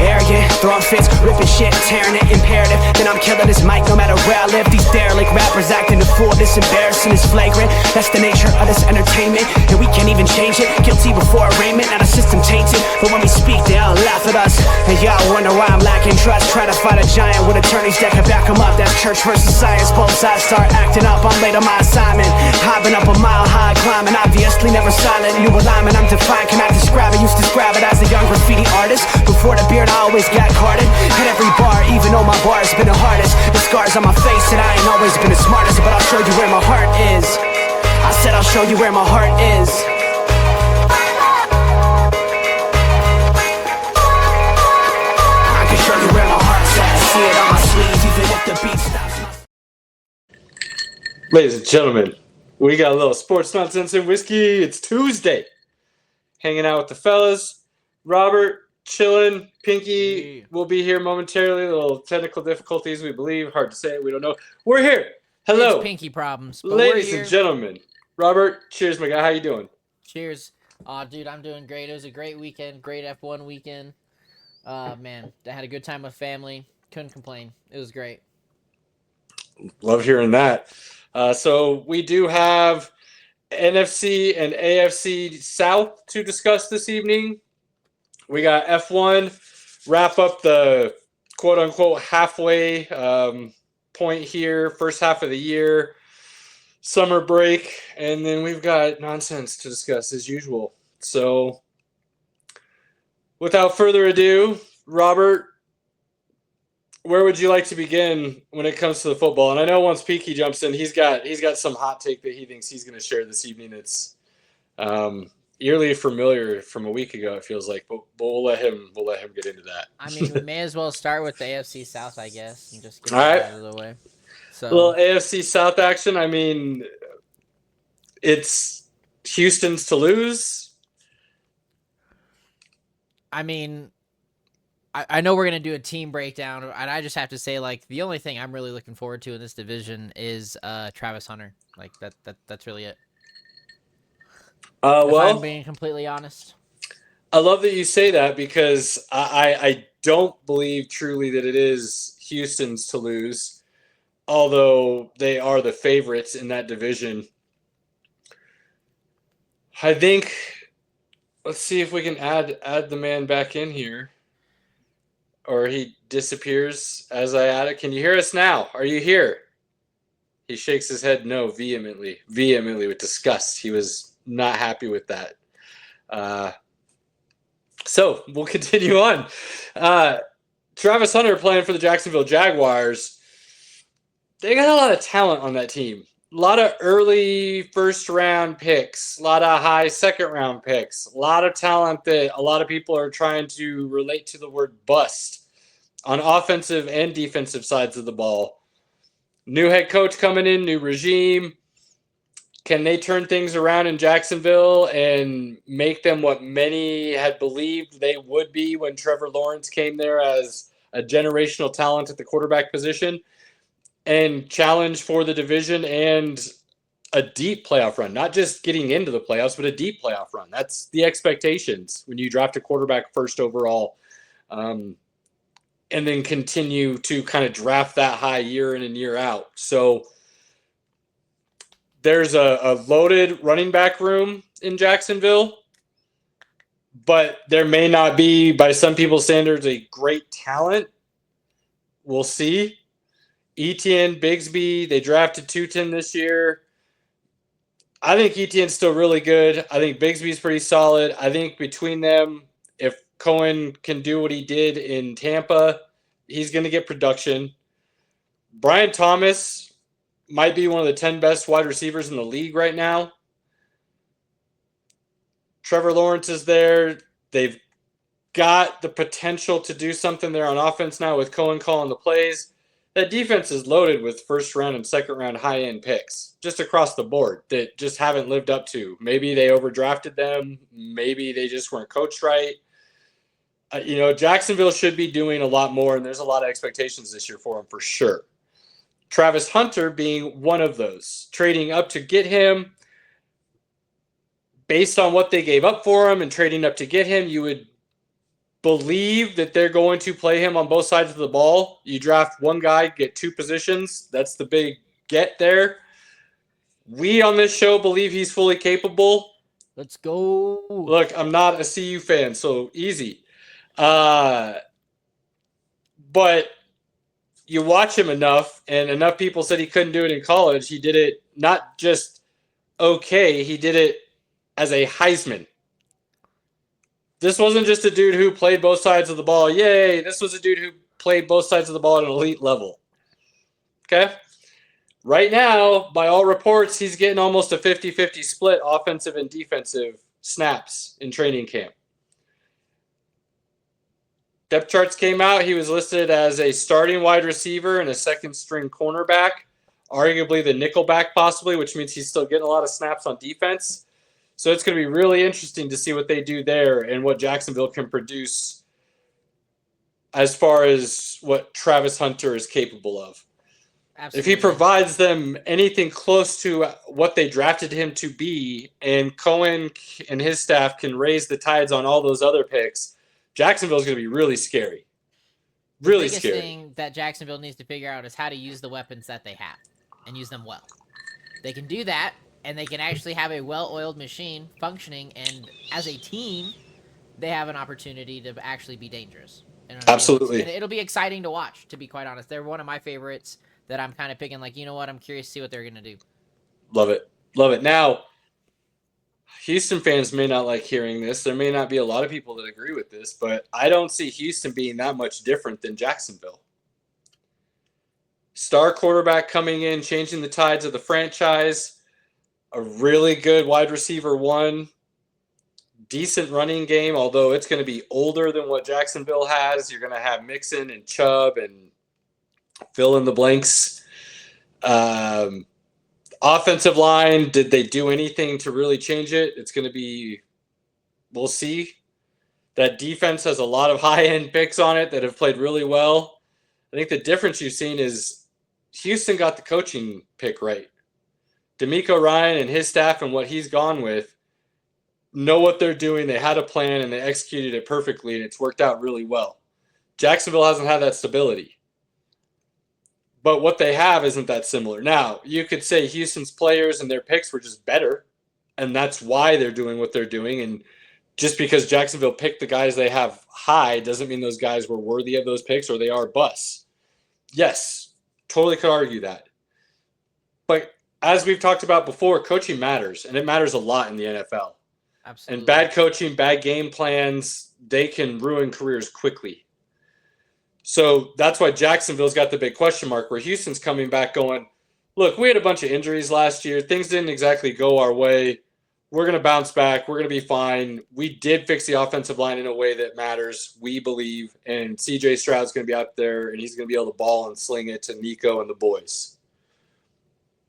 Arrogant, throwing fits, ripping shit, tearing it, imperative. Then I'm killing this mic no matter where I live. These derelict rappers acting a fool, this embarrassing is flagrant. That's the nature of this entertainment, and we can't even change it. Guilty before arraignment, now the system tainted. But when we speak, they all laugh at us. And y'all wonder why I'm lacking trust. Try to fight a giant with attorneys that can back them up. That's church versus science, both sides start acting up. I'm late on my assignment, hopping up a mile high, climbing. Obviously never silent, new alignment, I'm defiant. Cannot describe it, used to describe it as a young graffiti artist. Before the beard, I always got carded. Hit every bar, even though my bar has been the hardest. The scars on my face, and I ain't always been the smartest. But I'll show you where my heart is. I said I'll show you where my heart is. I can show you where my heart's at. See it on my sleeves, even if the beat stops. Ladies and gentlemen, we got a little sports nonsense and whiskey. It's Tuesday. Hanging out with the fellas. Robert, chilling. Pinky will be here momentarily. A little technical difficulties, we believe. Hard to say. We don't know. We're here. Hello. It's Pinky problems. But ladies and gentlemen. Robert, cheers, my guy. How you doing? Cheers. Dude, I'm doing great. It was a great weekend. Great F1 weekend. Man, I had a good time with family. Couldn't complain. It was great. Love hearing that. So we do have NFC and AFC South to discuss this evening. We got F1, wrap up the quote-unquote halfway point here, first half of the year, summer break, and then we've got nonsense to discuss as usual. So without further ado, Robert, where would you like to begin when it comes to the football? And I know once Peaky jumps in, he's got some hot take that he thinks he's going to share this evening. It's eerily familiar from a week ago, it feels like, but we'll let him get into that. I mean, we may as well start with the AFC South, I guess, and just get that out of the way. So, a little AFC South action. I mean, it's Houston's to lose. I mean, I know we're going to do a team breakdown, and I just have to say, like, the only thing I'm really looking forward to in this division is Travis Hunter. Like, that's really it. If I'm being completely honest. I love that you say that because I don't believe truly that it is Houston's to lose, although they are the favorites in that division. I think, let's see if we can add the man back in here, or he disappears as I add it. Can you hear us now? Are you here? He shakes his head no vehemently with disgust. He was not happy with that. So we'll continue on. Travis Hunter playing for the Jacksonville Jaguars. They got a lot of talent on that team. A lot of early first-round picks, a lot of high second-round picks, a lot of talent that a lot of people are trying to relate to the word bust on offensive and defensive sides of the ball. New head coach coming in, new regime. Can they turn things around in Jacksonville and make them what many had believed they would be when Trevor Lawrence came there as a generational talent at the quarterback position and challenge for the division and a deep playoff run? Not just getting into the playoffs, but a deep playoff run. That's the expectations when you draft a quarterback first overall, and then continue to kind of draft that high year in and year out. So there's a loaded running back room in Jacksonville, but there may not be, by some people's standards, a great talent. We'll see. Etienne, Bigsby, they drafted Tutin this year. I think Etienne's still really good. I think Bigsby's pretty solid. I think between them, if Cohen can do what he did in Tampa, he's going to get production. Brian Thomas might be one of the 10 best wide receivers in the league right now. Trevor Lawrence is there. They've got the potential to do something there on offense now with Cohen calling the plays. That defense is loaded with first-round and second-round high-end picks just across the board that just haven't lived up to. Maybe they overdrafted them. Maybe they just weren't coached right. Jacksonville should be doing a lot more, and there's a lot of expectations this year for them for sure. Travis Hunter being one of those. Trading up to get him, based on what they gave up for him and trading up to get him, you would believe that they're going to play him on both sides of the ball. You draft one guy, get two positions. That's the big get there. We on this show believe he's fully capable. Let's go. Look, I'm not a CU fan, so easy. But you watch him enough, and enough people said he couldn't do it in college. He did it not just okay, he did it as a Heisman. This wasn't just a dude who played both sides of the ball. Yay, this was a dude who played both sides of the ball at an elite level. Okay? Right now, by all reports, he's getting almost a 50-50 split offensive and defensive snaps in training camp. Depth charts came out. He was listed as a starting wide receiver and a second-string cornerback, arguably the nickelback possibly, which means he's still getting a lot of snaps on defense. So it's going to be really interesting to see what they do there and what Jacksonville can produce as far as what Travis Hunter is capable of. Absolutely. If he provides them anything close to what they drafted him to be, and Cohen and his staff can raise the tides on all those other picks, Jacksonville's going to be really scary. Really scary. The biggest thing that Jacksonville needs to figure out is how to use the weapons that they have and use them well. They can do that, and they can actually have a well-oiled machine functioning, and as a team, they have an opportunity to actually be dangerous. Absolutely. It'll be exciting to watch, to be quite honest. They're one of my favorites that I'm kind of picking, like, you know what, I'm curious to see what they're going to do. Love it. Love it. Now, Houston fans may not like hearing this. There may not be a lot of people that agree with this, but I don't see Houston being that much different than Jacksonville. Star quarterback coming in, changing the tides of the franchise, a really good wide receiver one, decent running game, although it's going to be older than what Jacksonville has. You're going to have Mixon and Chubb and fill in the blanks. Offensive line, did they do anything to really change it? It's going to be, we'll see. That defense has a lot of high-end picks on it that have played really well. I think the difference you've seen is Houston got the coaching pick right. DeMeco Ryan and his staff and what he's gone with know what they're doing. They had a plan, and they executed it perfectly, and it's worked out really well. Jacksonville hasn't had that stability. But what they have isn't that similar. Now, you could say Houston's players and their picks were just better, and that's why they're doing what they're doing. And just because Jacksonville picked the guys they have high doesn't mean those guys were worthy of those picks or they are busts. Yes, totally could argue that. But as we've talked about before, coaching matters, and it matters a lot in the NFL. Absolutely. And bad coaching, bad game plans, they can ruin careers quickly. So that's why Jacksonville's got the big question mark, where Houston's coming back going, look, we had a bunch of injuries last year. Things didn't exactly go our way. We're going to bounce back. We're going to be fine. We did fix the offensive line in a way that matters, we believe. And C.J. Stroud's going to be out there, and he's going to be able to ball and sling it to Nico and the boys.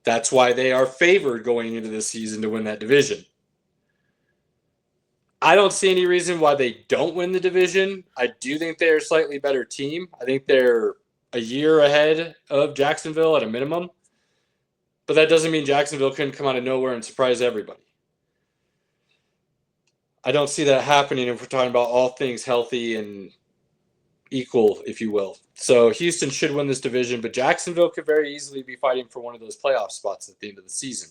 That's why they are favored going into this season to win that division. I don't see any reason why they don't win the division. I do think they're a slightly better team. I think they're a year ahead of Jacksonville at a minimum. But that doesn't mean Jacksonville couldn't come out of nowhere and surprise everybody. I don't see that happening if we're talking about all things healthy and equal, if you will. So Houston should win this division, but Jacksonville could very easily be fighting for one of those playoff spots at the end of the season.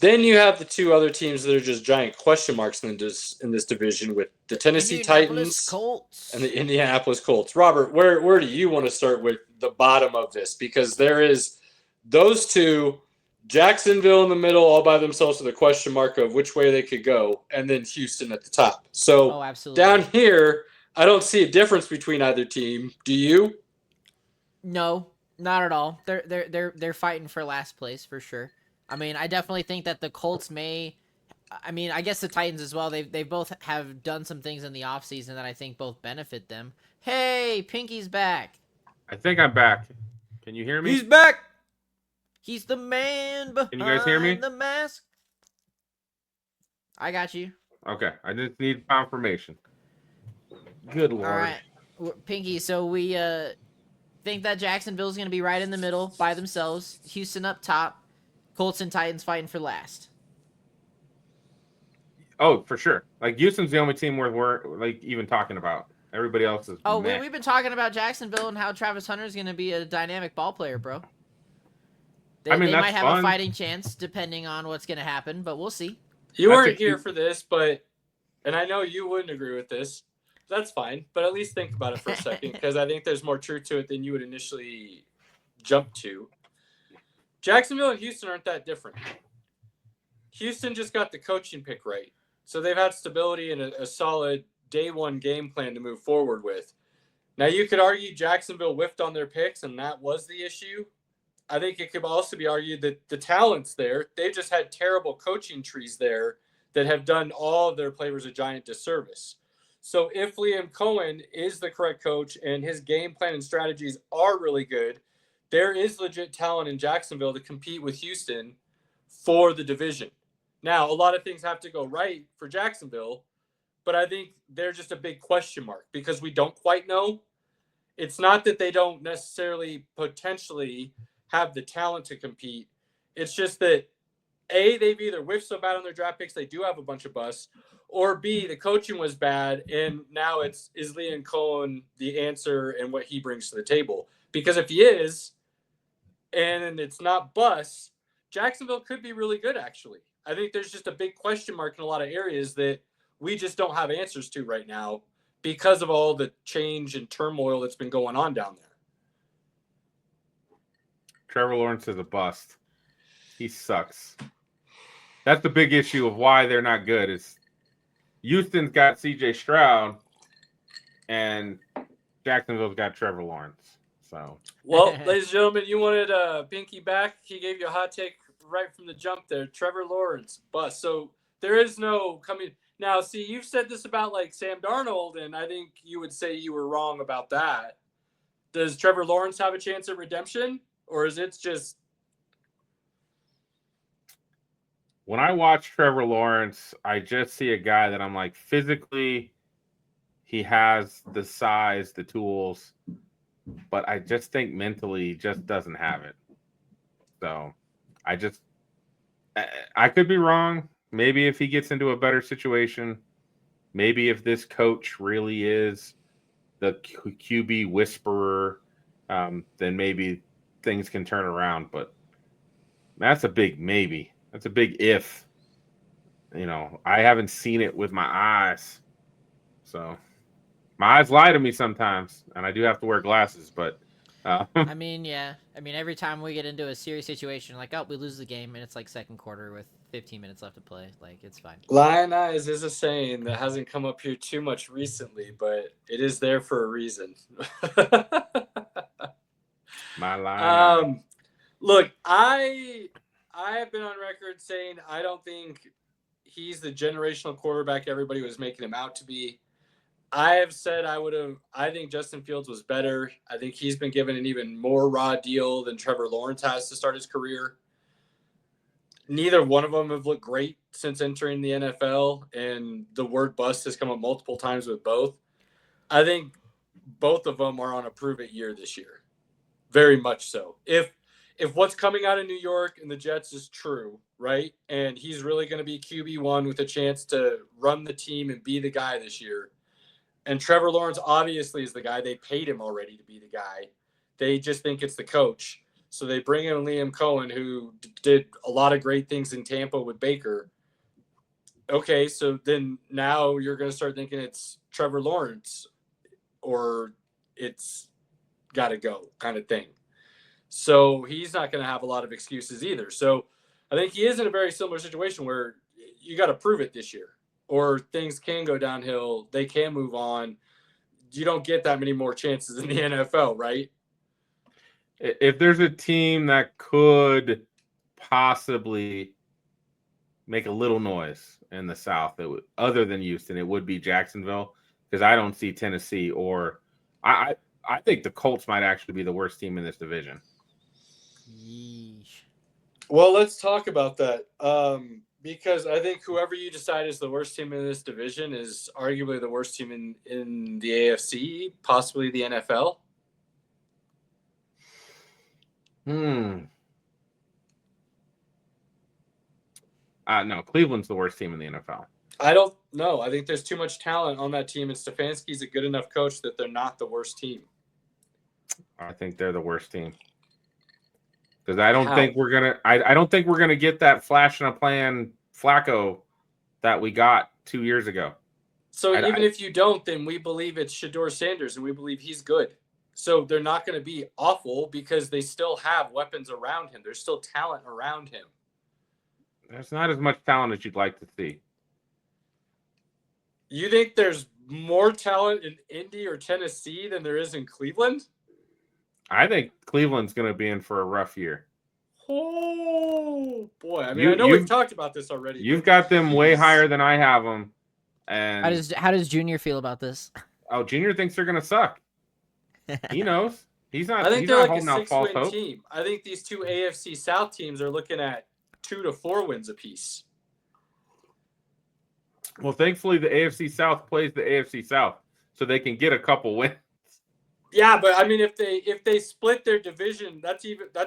Then you have the two other teams that are just giant question marks in this division, with the Tennessee Titans Colts and the Indianapolis Colts. Robert, where do you want to start with the bottom of this? Because there is those two, Jacksonville in the middle all by themselves with a question mark of which way they could go, and then Houston at the top. So absolutely. Down here, I don't see a difference between either team. Do you? No, not at all. They're fighting for last place for sure. I mean, I definitely think that the Colts may – I mean, I guess the Titans as well. They both have done some things in the offseason that I think both benefit them. Hey, Pinky's back. I think I'm back. Can you hear me? He's back. He's the man behind Can you guys hear me? the mask. I got you. Okay. I just need confirmation. Good Lord. All right. Pinky, so we think that Jacksonville's going to be right in the middle by themselves. Houston up top. Colts and Titans fighting for last. Oh, for sure. Like Houston's the only team we're like even talking about. Everybody else is. Oh, meh. we've been talking about Jacksonville and how Travis Hunter is going to be a dynamic ball player, bro. I mean, They that's might have fun. a fighting chance depending on what's going to happen, but we'll see. You That's weren't a here cute- for this, but and I know you wouldn't agree with this. That's fine, but at least think about it for a second because I think there's more truth to it than you would initially jump to. Jacksonville and Houston aren't that different. Houston just got the coaching pick right, so they've had stability and a solid day one game plan to move forward with. Now you could argue Jacksonville whiffed on their picks, and that was the issue. I think it could also be argued that the talent's there. They've just had terrible coaching trees there that have done all of their players a giant disservice. So if Liam Cohen is the correct coach and his game plan and strategies are really good, there is legit talent in Jacksonville to compete with Houston for the division. Now, a lot of things have to go right for Jacksonville, but I think they're just a big question mark because we don't quite know. It's not that they don't necessarily potentially have the talent to compete. It's just that A, they've either whiffed so bad on their draft picks, they do have a bunch of busts, or B, the coaching was bad, and now is Liam Cohen the answer and what he brings to the table? Because if he is, and it's not busts, Jacksonville could be really good, actually. I think there's just a big question mark in a lot of areas that we just don't have answers to right now because of all the change and turmoil that's been going on down there. Trevor Lawrence is a bust. He sucks. That's the big issue of why they're not good. Is Houston's got C.J. Stroud, and Jacksonville's got Trevor Lawrence. So, well, ladies and gentlemen, you wanted Pinky back. He gave you a hot take right from the jump there. Trevor Lawrence, bust. So there is no coming. Now, see, you've said this about like Sam Darnold, and I think you would say you were wrong about that. Does Trevor Lawrence have a chance at redemption, or is it just? when I watch Trevor Lawrence, I just see a guy that I'm like, physically, he has the size, the tools, but I just think mentally he just doesn't have it. So I could be wrong. Maybe if he gets into a better situation, maybe if this coach really is the QB whisperer, then maybe things can turn around. But that's a big maybe. That's a big if. You know, I haven't seen it with my eyes. So my eyes lie to me sometimes, and I do have to wear glasses, but I mean, yeah. I mean, every time we get into a serious situation, like, oh, we lose the game, and it's like second quarter with 15 minutes left to play. Like, it's fine. Lion eyes is a saying that hasn't come up here too much recently, but it is there for a reason. my line. Look, I have been on record saying I don't think he's the generational quarterback everybody was making him out to be. I have said I think Justin Fields was better. I think he's been given an even more raw deal than Trevor Lawrence has to start his career. Neither one of them have looked great since entering the NFL, and the word bust has come up multiple times with both. I think both of them are on a prove-it year this year. Very much so. If what's coming out of New York and the Jets is true, right, and he's really going to be QB1 with a chance to run the team and be the guy this year, and Trevor Lawrence obviously is the guy. They paid him already to be the guy. They just think it's the coach. So they bring in Liam Cohen, who did a lot of great things in Tampa with Baker. Okay, so then now you're going to start thinking it's Trevor Lawrence or it's got to go kind of thing. So he's not going to have a lot of excuses either. So I think he is in a very similar situation where you got to prove it this year, or things can go downhill. They can move on. You don't get that many more chances in the NFL, right? If there's a team that could possibly make a little noise in the South, other than Houston, it would be Jacksonville, because I don't see Tennessee, or I think the Colts might actually be the worst team in this division. Yeesh. Well, let's talk about that. Because I think whoever you decide is the worst team in this division is arguably the worst team in the AFC, possibly the NFL. No, Cleveland's the worst team in the NFL. I don't know. I think there's too much talent on that team, and Stefanski's a good enough coach that they're not the worst team. I think they're the worst team. Because I don't How? think we're gonna. I don't think we're gonna get that flash in a plan Flacco that we got 2 years ago. So even if you don't, then we believe it's Shedeur Sanders, and we believe he's good. So they're not going to be awful because they still have weapons around him. There's still talent around him. There's not as much talent as you'd like to see. You think there's more talent in Indy or Tennessee than there is in Cleveland? I think Cleveland's going to be in for a rough year. Oh, boy. I mean, I know we've talked about this already. You've got them way higher than I have them. And How does Junior feel about this? Oh, Junior thinks they're going to suck. He knows. He's not. I think he's they're not like a holding out false 6-win hope. team. I think these two AFC South teams are looking at 2 to 4 wins apiece. Well, thankfully, the AFC South plays the AFC South, so they can get a couple wins. Yeah, but I mean, if they split their division, that's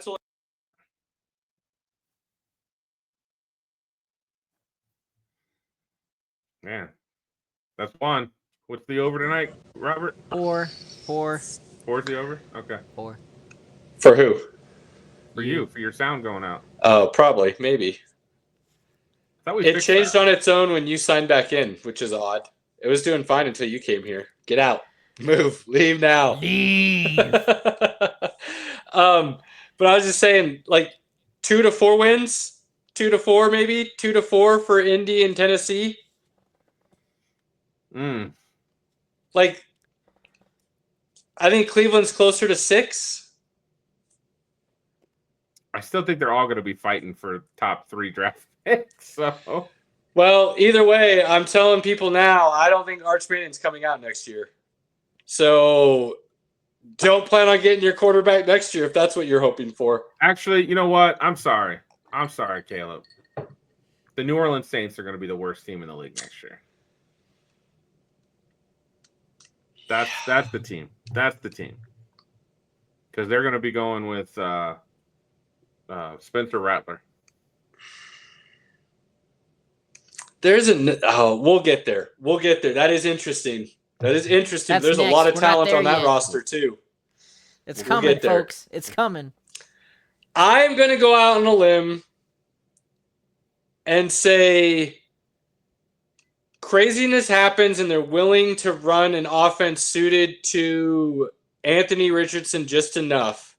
only. Man, that's one. What's the over tonight, Robert? 4. 4's the over? Okay. 4. For who? For you, for your sound going out. Oh, probably, maybe. Thought we It fixed changed that. on its own when you signed back in, which is odd. It was doing fine until you came here. Get out. Move. Leave now. Leave. But I was just saying, like 2 to 4 wins, 2 to 4 maybe, 2 to 4 for Indy and Tennessee. Like, I think Cleveland's closer to 6. I still think they're all going to be fighting for top 3 draft picks. So, Well, either way, I'm telling people now, I don't think Arch Manning's coming out next year. So don't plan on getting your quarterback next year if that's what you're hoping for. actually, you know what? I'm sorry, Caleb. The New Orleans Saints are going to be the worst team in the league next year. That's the team. That's the team. Because they're going to be going with Spencer Rattler. We'll get there. We'll get there. That is interesting. There's That's a lot of next. We're not talent there on that yet. roster too. It's We'll coming, get there. folks. It's coming. I'm going to go out on a limb and say craziness happens and they're willing to run an offense suited to Anthony Richardson just enough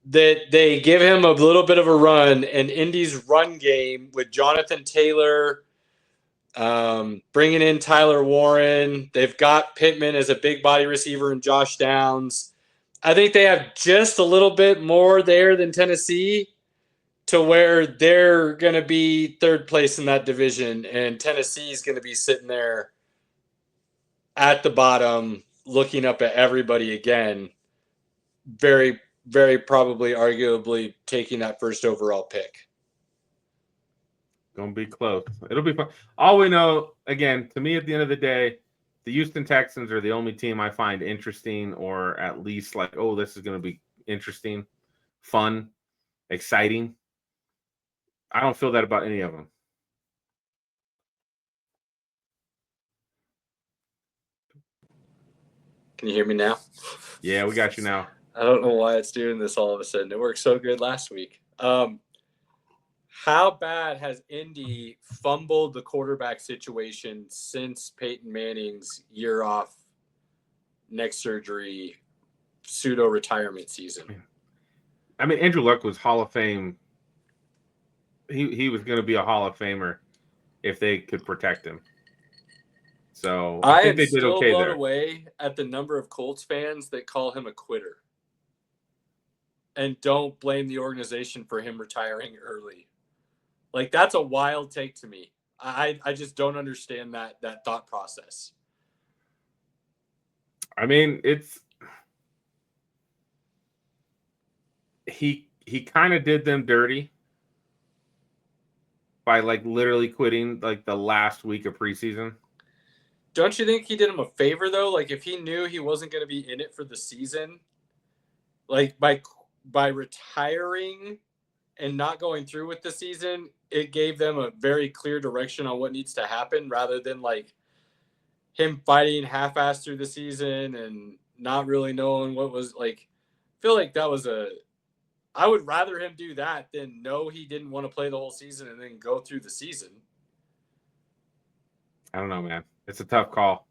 that they give him a little bit of a run, and Indy's run game with Jonathan Taylor, bringing in Tyler Warren. They've got Pittman as a big body receiver and Josh Downs. I think they have just a little bit more there than Tennessee to where they're going to be third place in that division, and Tennessee is going to be sitting there at the bottom looking up at everybody again, very, very probably, arguably taking that first overall pick. Gonna be close. It'll be fun. All we know, again, to me, at the end of the day, the Houston Texans are the only team I find interesting, or at least like, oh, this is gonna be interesting, fun, exciting. I don't feel that about any of them. Can you hear me now? Yeah, we got you now. I don't know why it's doing this all of a sudden. It worked so good last week. How bad has Indy fumbled the quarterback situation since Peyton Manning's year off, neck surgery, pseudo-retirement season? I mean, Andrew Luck was Hall of Fame. He was going to be a Hall of Famer if they could protect him. So I think they did okay there. I'm still blown away at the number of Colts fans that call him a quitter and don't blame the organization for him retiring early. Like, that's a wild take to me. I just don't understand that thought process. I mean, he kind of did them dirty by like literally quitting like the last week of preseason. Don't you think he did him a favor though? Like, if he knew he wasn't going to be in it for the season, like by retiring and not going through with the season, it gave them a very clear direction on what needs to happen rather than like him fighting half-assed through the season and not really knowing what was like. I feel like that was I would rather him do that than know he didn't want to play the whole season and then go through the season. I don't know, man. It's a tough call.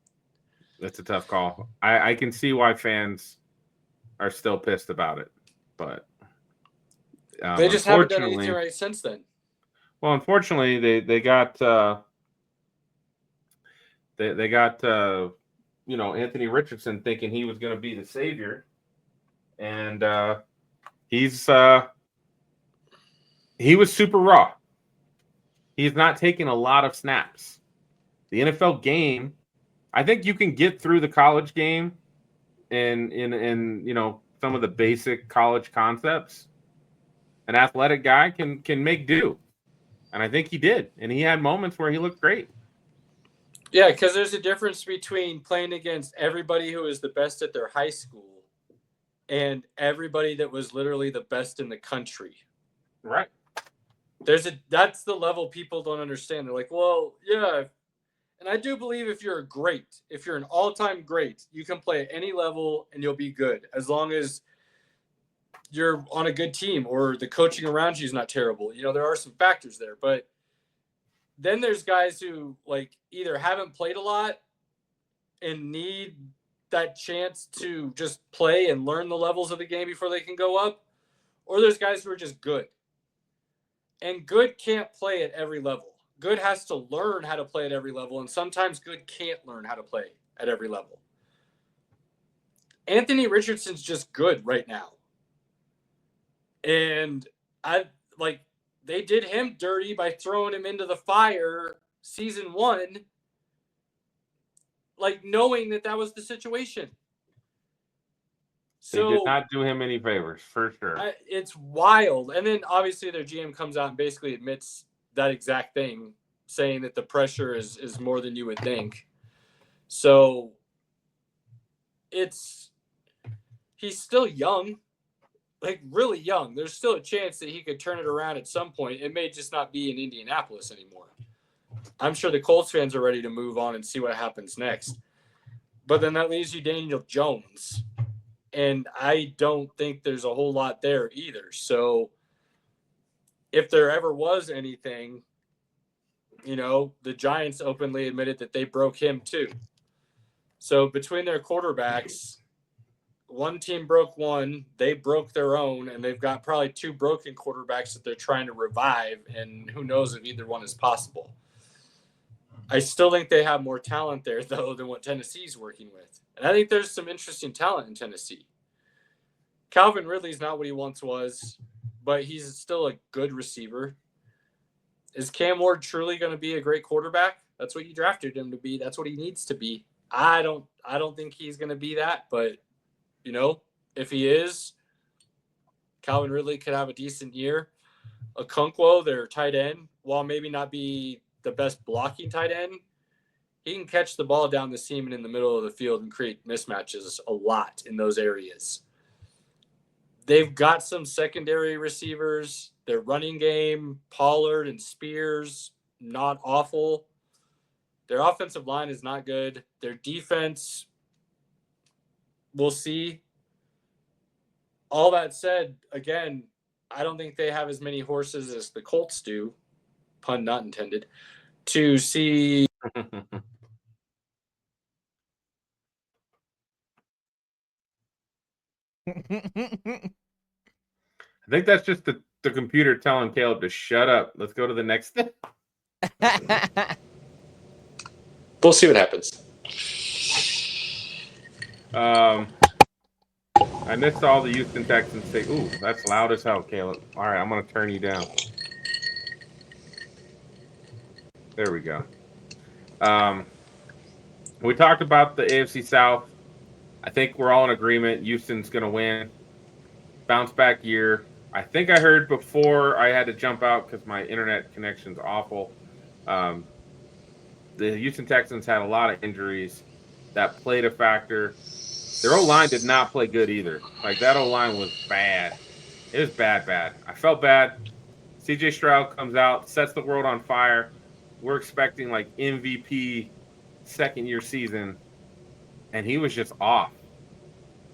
It's a tough call. I can see why fans are still pissed about it, but they just haven't done anything right since then. Well, unfortunately, they got they got Anthony Richardson thinking he was going to be the savior, and he was super raw. He's not taking a lot of snaps. The NFL game, I think you can get through the college game and some of the basic college concepts. An athletic guy can make do. And I think he did. And he had moments where he looked great. Yeah, because there's a difference between playing against everybody who is the best at their high school and everybody that was literally the best in the country. Right. That's the level people don't understand. They're like, well, yeah. And I do believe if you're an all-time great, you can play at any level and you'll be good as long as you're on a good team or the coaching around you is not terrible. There are some factors there, but then there's guys who like either haven't played a lot and need that chance to just play and learn the levels of the game before they can go up, or there's guys who are just good. And good can't play at every level. Good has to learn how to play at every level, and sometimes good can't learn how to play at every level. Anthony Richardson's just good right now. And they did him dirty by throwing him into the fire season 1, like knowing that was the situation. So they did not do him any favors, for sure. It's wild. And then obviously their GM comes out and basically admits that exact thing, saying that the pressure is more than you would think. So he's still young, like really young. There's still a chance that he could turn it around at some point. It may just not be in Indianapolis anymore. I'm sure the Colts fans are ready to move on and see what happens next. But then that leaves you Daniel Jones. And I don't think there's a whole lot there either. So if there ever was anything, the Giants openly admitted that they broke him too. So between their quarterbacks, one team broke one, they broke their own, and they've got probably 2 broken quarterbacks that they're trying to revive, and who knows if either one is possible. I still think they have more talent there, though, than what Tennessee's working with. And I think there's some interesting talent in Tennessee. Calvin Ridley's not what he once was, but he's still a good receiver. Is Cam Ward truly going to be a great quarterback? That's what you drafted him to be. That's what he needs to be. I don't think he's going to be that, but if he is, Calvin Ridley could have a decent year. Okonkwo, their tight end, while maybe not be the best blocking tight end, he can catch the ball down the seam and in the middle of the field and create mismatches a lot in those areas. They've got some secondary receivers. Their running game, Pollard and Spears, not awful. Their offensive line is not good. Their defense, we'll see. All that said, again, I don't think they have as many horses as the Colts do, pun not intended, to see. I think that's just the computer telling Caleb to shut up. Let's go to the next thing. We'll see what happens. I missed all the Houston Texans say, ooh, that's loud as hell, Caleb. All right, I'm going to turn you down. There we go. We talked about the AFC South. I think we're all in agreement. Houston's going to win. Bounce back year. I think I heard before I had to jump out because my internet connection's awful. The Houston Texans had a lot of injuries that played a factor. Their O-line did not play good either. Like, that O-line was bad. It was bad. I felt bad. CJ Stroud comes out, sets the world on fire. We're expecting like MVP second-year season, and he was just off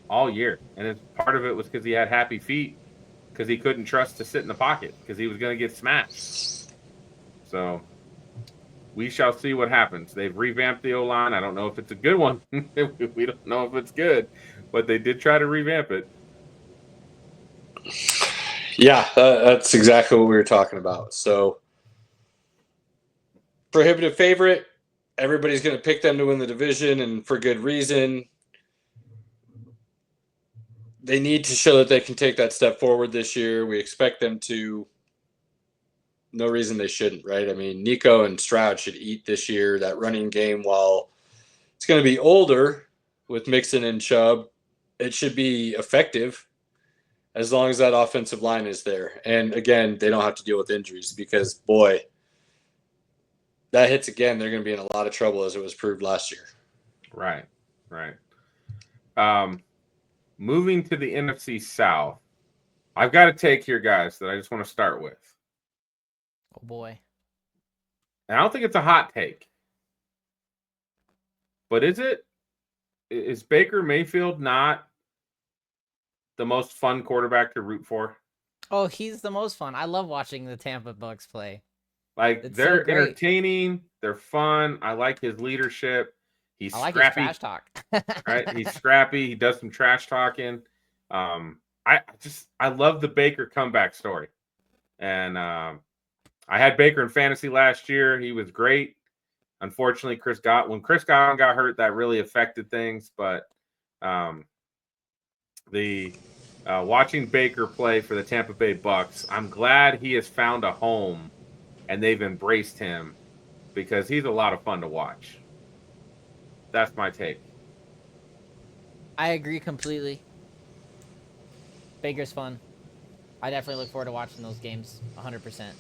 all year. And part of it was because he had happy feet, because he couldn't trust to sit in the pocket because he was going to get smashed. So we shall see what happens. They've revamped the O-line. I don't know if it's a good one. We don't know if it's good, but they did try to revamp it. Yeah, that's exactly what we were talking about. So, prohibitive favorite. Everybody's going to pick them to win the division, and for good reason. They need to show that they can take that step forward this year. We expect them to. No reason they shouldn't, right? I mean, Nico and Stroud should eat this year. That running game, while it's going to be older with Mixon and Chubb, it should be effective as long as that offensive line is there. And again, they don't have to deal with injuries because, boy, that hits again, they're going to be in a lot of trouble as it was proved last year. Right. Moving to the NFC South, I've got a take here, guys, that I just want to start with. Oh, boy. And I don't think it's a hot take. But is Baker Mayfield not the most fun quarterback to root for? Oh, he's the most fun. I love watching the Tampa Bucks play. Like, It's they're so great. entertaining. They're fun. I like his leadership. He's I like scrappy. his trash talk. Right? He's scrappy. He does some trash talking. I love the Baker comeback story. And I had Baker in fantasy last year. He was great. Unfortunately, when Chris Godwin got hurt, that really affected things. But watching Baker play for the Tampa Bay Bucks, I'm glad he has found a home and they've embraced him because he's a lot of fun to watch. That's my take. I agree completely. Baker's fun. I definitely look forward to watching those games 100%.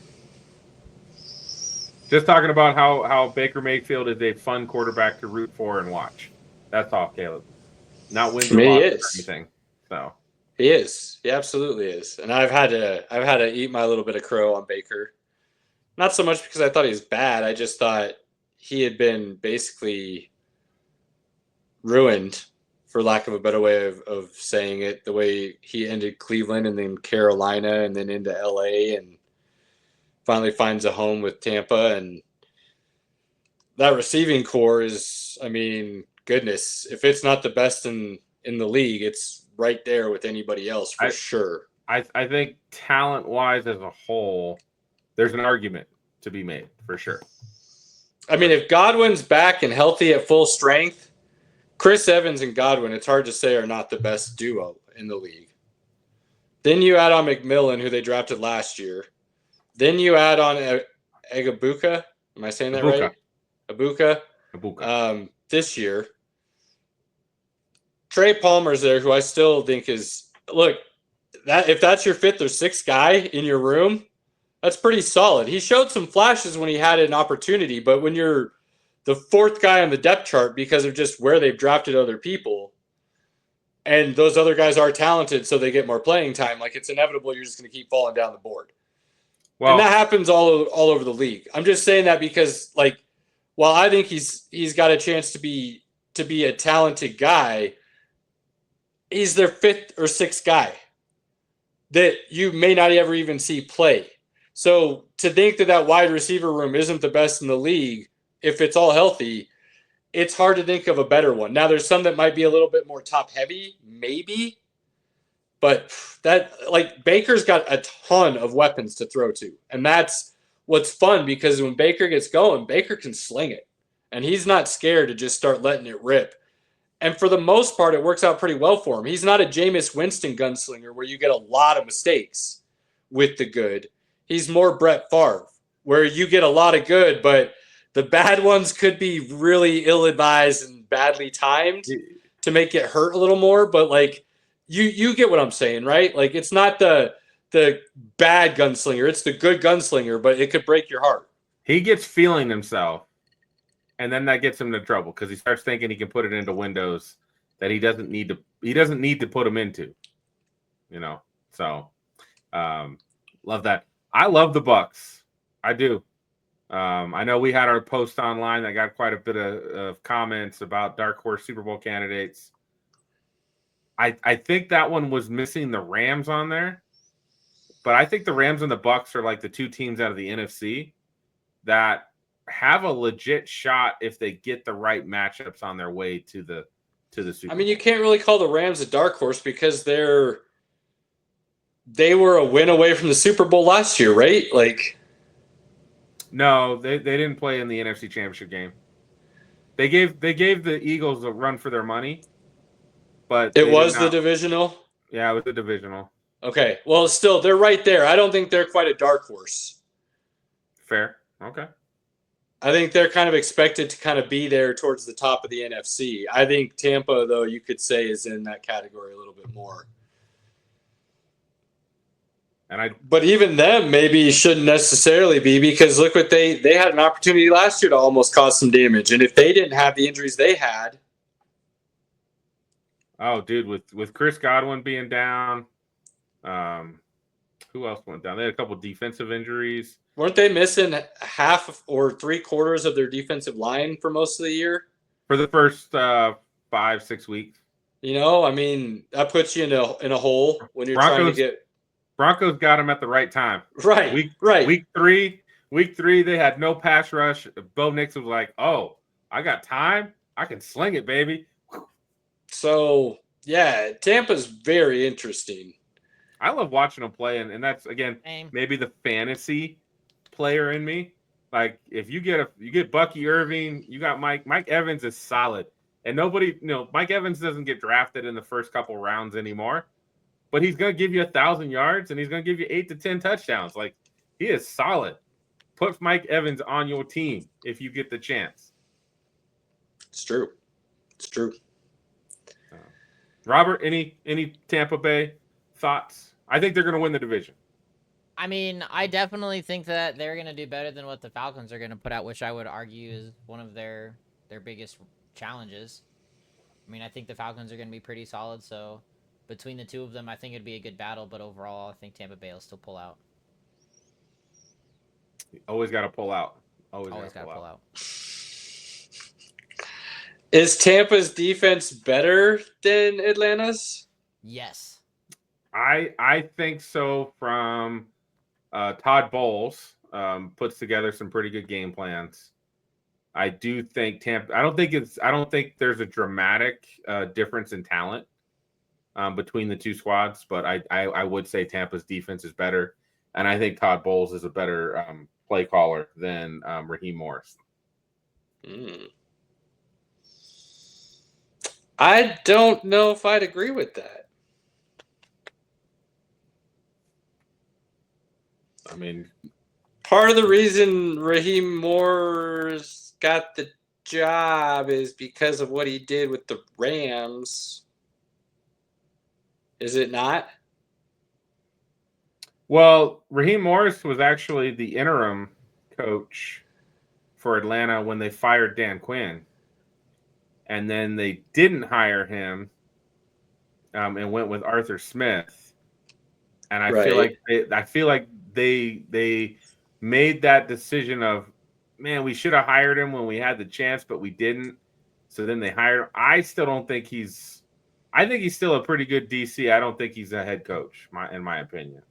Just talking about how Baker Mayfield is a fun quarterback to root for and watch. That's all, Caleb. Not wins or losses or anything. So he is. He absolutely is. And I've had to eat my little bit of crow on Baker. Not so much because I thought he was bad. I just thought he had been basically ruined, for lack of a better way of saying it, the way he ended Cleveland and then Carolina and then into LA and finally finds a home with Tampa. And that receiving core is, I mean, goodness, if it's not the best in the league, it's right there with anybody else for sure. I think talent-wise as a whole, there's an argument to be made for sure. I mean, if Godwin's back and healthy at full strength, Chris Evans and Godwin, it's hard to say, are not the best duo in the league. Then you add on McMillan, who they drafted last year. Then you add on Egbuka. Am I saying that right? Egbuka. This year. Trey Palmer's there, who I still think is – look, if that's your fifth or sixth guy in your room, that's pretty solid. He showed some flashes when he had an opportunity, but when you're the fourth guy on the depth chart because of just where they've drafted other people, and those other guys are talented so they get more playing time, like it's inevitable you're just going to keep falling down the board. Well, and that happens all over the league. I'm just saying that because, like, while I think he's got a chance to be a talented guy, he's their fifth or sixth guy that you may not ever even see play. So to think that wide receiver room isn't the best in the league, if it's all healthy, it's hard to think of a better one. Now, there's some that might be a little bit more top heavy, maybe, but Baker's got a ton of weapons to throw to. And that's what's fun, because when Baker gets going, Baker can sling it. And he's not scared to just start letting it rip. And for the most part, it works out pretty well for him. He's not a Jameis Winston gunslinger where you get a lot of mistakes with the good. He's more Brett Favre, where you get a lot of good, but the bad ones could be really ill-advised and badly timed to make it hurt a little more. But, like, you get what I'm saying, right? Like, it's not the bad gunslinger. It's the good gunslinger, but it could break your heart. He gets feeling himself, and then that gets him into trouble because he starts thinking he can put it into windows that he doesn't need to put them into, you know? So, love that. I love the Bucs. I do. I know we had our post online that got quite a bit of comments about dark horse Super Bowl candidates. I think that one was missing the Rams on there, but I think the Rams and the Bucs are like the two teams out of the NFC that have a legit shot if they get the right matchups on their way to the Super Bowl. I mean, you can't really call the Rams a dark horse because they were a win away from the Super Bowl last year, right? Like, no, they didn't play in the NFC Championship game. They gave the Eagles a run for their money, but it was the divisional. Yeah, it was the divisional. Okay, well, still, they're right there. I don't think they're quite a dark horse. Fair. Okay. I think they're kind of expected to kind of be there towards the top of the NFC. I think Tampa, though, you could say is in that category a little bit more. But even them maybe shouldn't necessarily be, because look what they had an opportunity last year to almost cause some damage. And if they didn't have the injuries they had. Oh, dude, with Chris Godwin being down, who else went down? They had a couple defensive injuries. Weren't they missing half or 3/4 of their defensive line for most of the year? For the first 5-6 weeks. You know, I mean, that puts you in a hole when you're trying to get. Broncos got him at the right time. Right. Week three, they had no pass rush. Bo Nix was like, "Oh, I got time. I can sling it, baby." So yeah, Tampa's very interesting. I love watching them play, and that's again maybe the fantasy player in me. Like if you get Bucky Irving, you got Mike Evans is solid, and nobody, Mike Evans doesn't get drafted in the first couple rounds anymore. But he's going to give you 1,000 yards, and he's going to give you 8 to 10 touchdowns. Like, he is solid. Put Mike Evans on your team if you get the chance. It's true. Robert, any Tampa Bay thoughts? I think they're going to win the division. I mean, I definitely think that they're going to do better than what the Falcons are going to put out, which I would argue is one of their biggest challenges. I mean, I think the Falcons are going to be pretty solid, so between the two of them, I think it'd be a good battle, but overall, I think Tampa Bay will still pull out. Always got to pull out. Always got to pull out. Is Tampa's defense better than Atlanta's? Yes. I think so. From Todd Bowles puts together some pretty good game plans. I do think Tampa. I don't think there's a dramatic difference in talent between the two squads, but I would say Tampa's defense is better, and I think Todd Bowles is a better play caller than Raheem Morris. I don't know if I'd agree with that. I mean, part of the reason Raheem Morris got the job is because of what he did with the Rams. Is it not? Well, Raheem Morris was actually the interim coach for Atlanta when they fired Dan Quinn. And then they didn't hire him and went with Arthur Smith. And I feel like they made that decision of, man, we should have hired him when we had the chance, but we didn't. So then they hired him. I think he's still a pretty good DC. I don't think he's a head coach, in my opinion.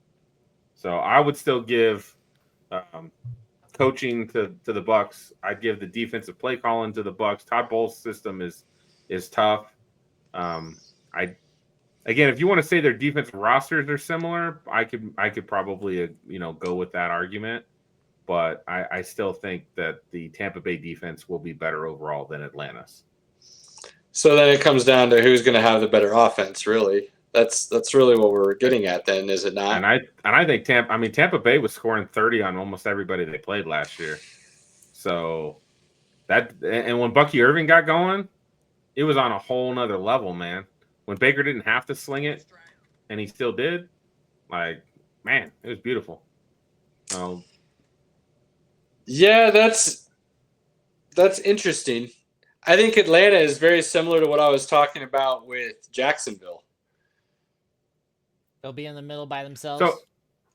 So I would still give coaching to the Bucs. I'd give the defensive play calling to the Bucs. Todd Bowles' system is tough. Again, if you want to say their defensive rosters are similar, I could probably go with that argument. But I still think that the Tampa Bay defense will be better overall than Atlanta's. So then it comes down to who's going to have the better offense, really. That's really what we're getting at then, is it not? And I think Tampa Bay was scoring 30 on almost everybody they played last year. So and when Bucky Irving got going, it was on a whole nother level, man. When Baker didn't have to sling it and he still did, like, man, it was beautiful. Yeah, that's interesting. I think Atlanta is very similar to what I was talking about with Jacksonville. They'll be in the middle by themselves. So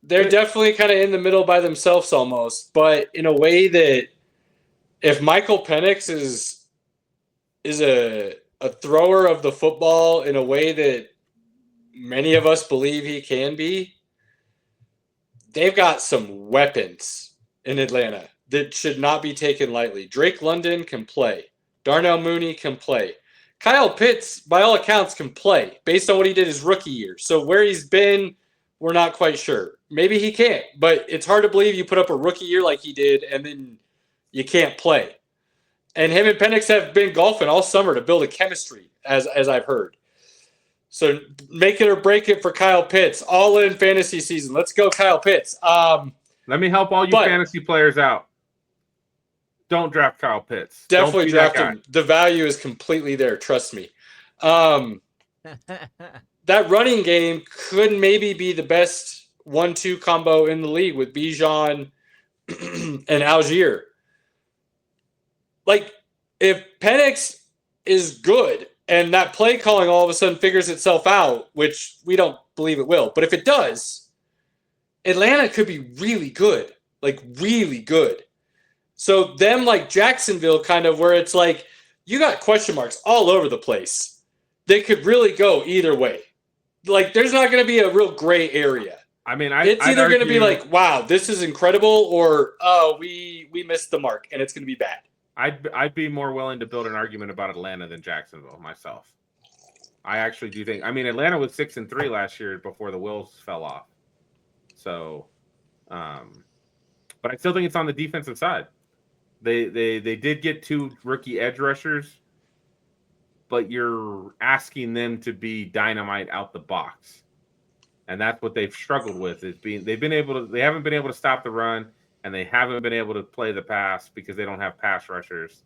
They're definitely kind of in the middle by themselves almost, but in a way that if Michael Penix is a thrower of the football in a way that many of us believe he can be, they've got some weapons in Atlanta that should not be taken lightly. Drake London can play. Darnell Mooney can play. Kyle Pitts, by all accounts, can play based on what he did his rookie year. So where he's been, we're not quite sure. Maybe he can't, but it's hard to believe you put up a rookie year like he did and then you can't play. And him and Penix have been golfing all summer to build a chemistry, as I've heard. So make it or break it for Kyle Pitts. All in fantasy season. Let's go, Kyle Pitts. Let me help all you fantasy players out. Don't draft Kyle Pitts. Definitely draft him. The value is completely there. Trust me. That running game could maybe be the best 1-2 combo in the league with Bijan and Algier. Like, if Penix is good and that play calling all of a sudden figures itself out, which we don't believe it will, but if it does, Atlanta could be really good. Like, really good. So them like Jacksonville, kind of where it's like you got question marks all over the place. They could really go either way. Like, there's not going to be a real gray area. I mean, it's either going to be like, wow, this is incredible, or oh, we missed the mark and it's going to be bad. I'd be more willing to build an argument about Atlanta than Jacksonville myself. I actually do think. I mean, Atlanta was 6-3 last year before the wheels fell off. So, but I still think it's on the defensive side. They did get 2 rookie edge rushers, but you're asking them to be dynamite out the box, and that's what they've struggled with. They haven't been able to stop the run, and they haven't been able to play the pass because they don't have pass rushers.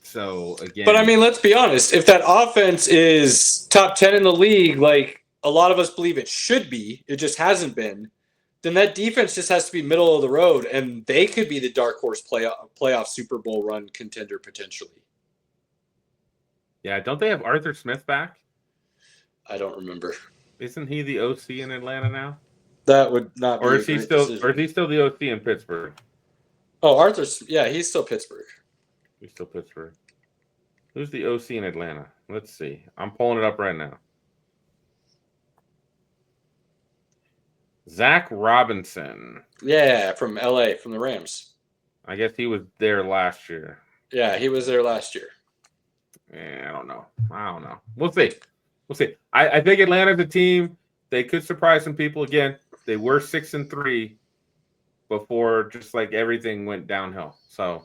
So again, but I mean, let's be honest. If that offense is top 10 in the league, like a lot of us believe it should be, it just hasn't been. Then that defense just has to be middle of the road, and they could be the dark horse playoff Super Bowl run contender potentially. Yeah, don't they have Arthur Smith back? I don't remember. Isn't he the OC in Atlanta now? That would not be. Or is he still the OC in Pittsburgh? Oh, Arthur's, yeah, he's still Pittsburgh. He's still Pittsburgh. Who's the OC in Atlanta? Let's see. I'm pulling it up right now. Zach Robinson. Yeah, from LA, from the Rams. I guess he was there last year. Yeah, he was there last year. I don't know. We'll see. I think Atlanta's a team. They could surprise some people. Again, they were 6-3 before just like everything went downhill. So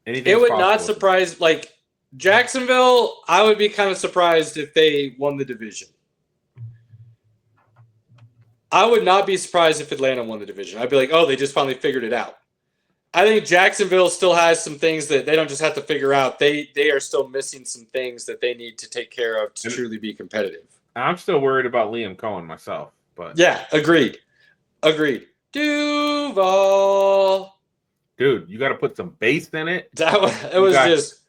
it would not surprise, like Jacksonville, I would be kind of surprised if they won the division. I would not be surprised if Atlanta won the division. I'd be like, oh, they just finally figured it out. I think Jacksonville still has some things that they don't just have to figure out. They are still missing some things that they need to take care of to truly be competitive. I'm still worried about Liam Cohen myself. But yeah, agreed. Duval. Dude, you got to put some bass in it. It was just,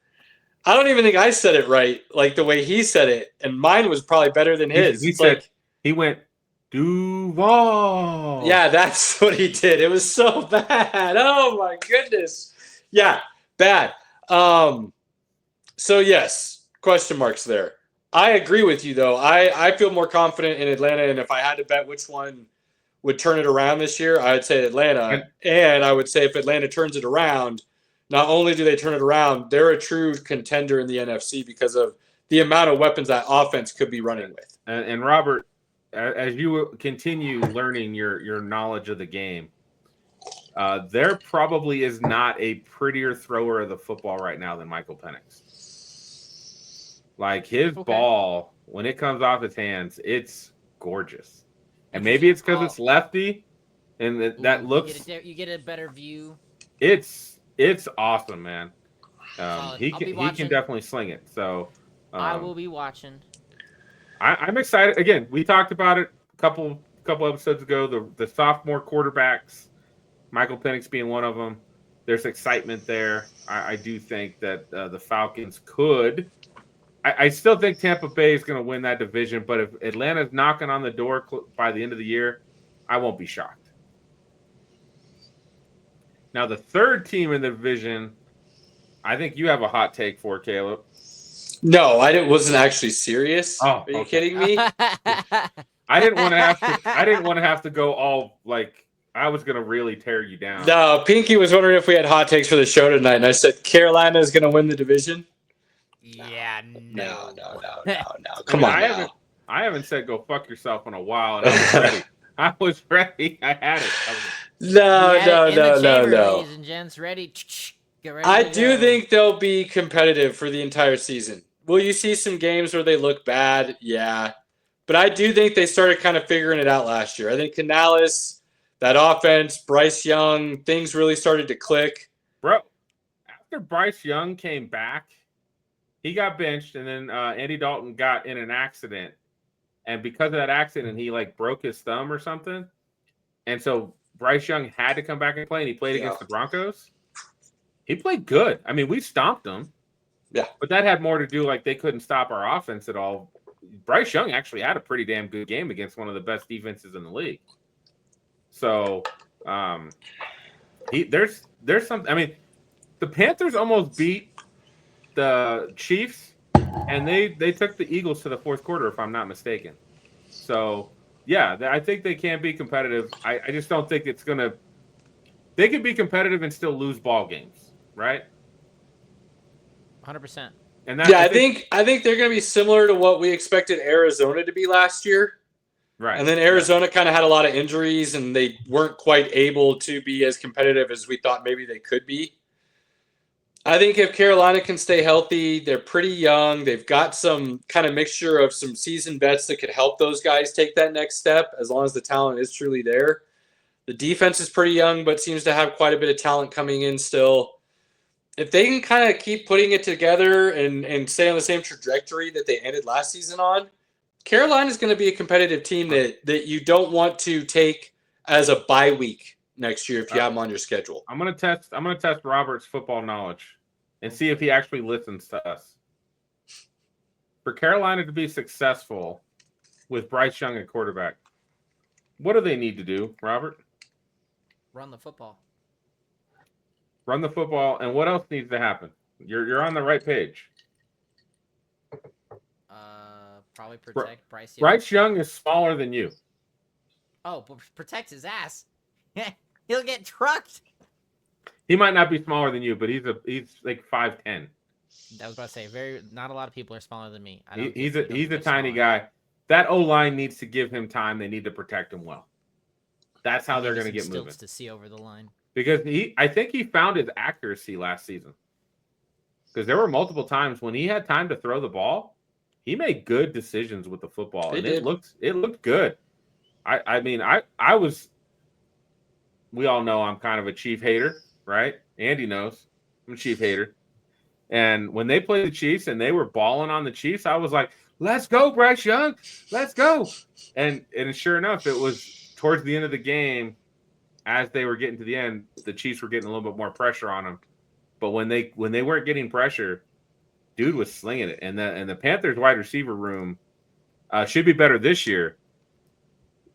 I don't even think I said it right, like the way he said it. And mine was probably better than his. He went, Duval. Yeah, that's what he did. It was so bad. Oh my goodness. Yeah, bad. So yes, question marks there. I agree with you though. I feel more confident in Atlanta, and if I had to bet which one would turn it around this year, I would say Atlanta. And I would say if Atlanta turns it around, not only do they turn it around, they're a true contender in the NFC because of the amount of weapons that offense could be running with. And Robert, as you continue learning your knowledge of the game, there probably is not a prettier thrower of the football right now than Michael Penix. Like his ball, when it comes off his hands, it's gorgeous. And maybe it's because it's lefty, and that looks. You get a better view. It's awesome, man. He can definitely sling it. So I will be watching. I'm excited. Again, we talked about it a couple episodes ago. The sophomore quarterbacks, Michael Penix being one of them. There's excitement there. I do think that the Falcons could. I still think Tampa Bay is going to win that division, but if Atlanta's knocking on the door by the end of the year, I won't be shocked. Now, the third team in the division, I think you have a hot take for, Caleb. No, wasn't actually serious. Oh, Are you okay. kidding me? I didn't want to have to go all like I was going to really tear you down. No, Pinky was wondering if we had hot takes for the show tonight, and I said Carolina is going to win the division. Yeah, No. Come on. I haven't said go fuck yourself in a while, and I was ready. I was ready. I had it. No. Ladies and gents, ready? Get ready. I do think they'll be competitive for the entire season. Will you see some games where they look bad? Yeah. But I do think they started kind of figuring it out last year. I think Canales, that offense, Bryce Young, things really started to click. Bro, after Bryce Young came back, he got benched, and then Andy Dalton got in an accident. And because of that accident, he like broke his thumb or something. And so Bryce Young had to come back and play, and he played against the Broncos. He played good. I mean, we stomped them. Yeah. But that had more to do like they couldn't stop our offense at all. Bryce Young actually had a pretty damn good game against one of the best defenses in the league. So there's something. I mean, the Panthers almost beat the Chiefs, and they took the Eagles to the fourth quarter, if I'm not mistaken. So yeah, I think they can be competitive. I just don't think it's gonna. They can be competitive and still lose ball games, right? 100%. And that, yeah, I think they're going to be similar to what we expected Arizona to be last year. Right. And then Arizona kind of had a lot of injuries, and they weren't quite able to be as competitive as we thought maybe they could be. I think if Carolina can stay healthy, they're pretty young. They've got some kind of mixture of some seasoned vets that could help those guys take that next step as long as the talent is truly there. The defense is pretty young, but seems to have quite a bit of talent coming in still. If they can kind of keep putting it together and stay on the same trajectory that they ended last season on, Carolina is going to be a competitive team that you don't want to take as a bye week next year if you have them on your schedule. I'm gonna test Robert's football knowledge and see if he actually listens to us. For Carolina to be successful with Bryce Young at quarterback, what do they need to do, Robert? Run the football. Run the football, and what else needs to happen? You're on the right page. Probably protect Bryce Young. Bryce Young is smaller than you. Oh, but protect his ass. He'll get trucked. He might not be smaller than you, but he's like 5'10". I was about to say, not a lot of people are smaller than me. He's a tiny guy. That O-line needs to give him time. They need to protect him well. That's how they're going to get moving. To see over the line. Because I think he found his accuracy last season. Because there were multiple times when he had time to throw the ball, he made good decisions with the football, and it looked good. I mean, we all know I'm kind of a Chief hater, right? Andy knows I'm a Chief hater. And when they played the Chiefs and they were balling on the Chiefs, I was like, let's go, Bryce Young. Let's go. And sure enough, it was towards the end of the game, as they were getting to the end, the Chiefs were getting a little bit more pressure on them. But when they weren't getting pressure, dude was slinging it. And the Panthers wide receiver room should be better this year.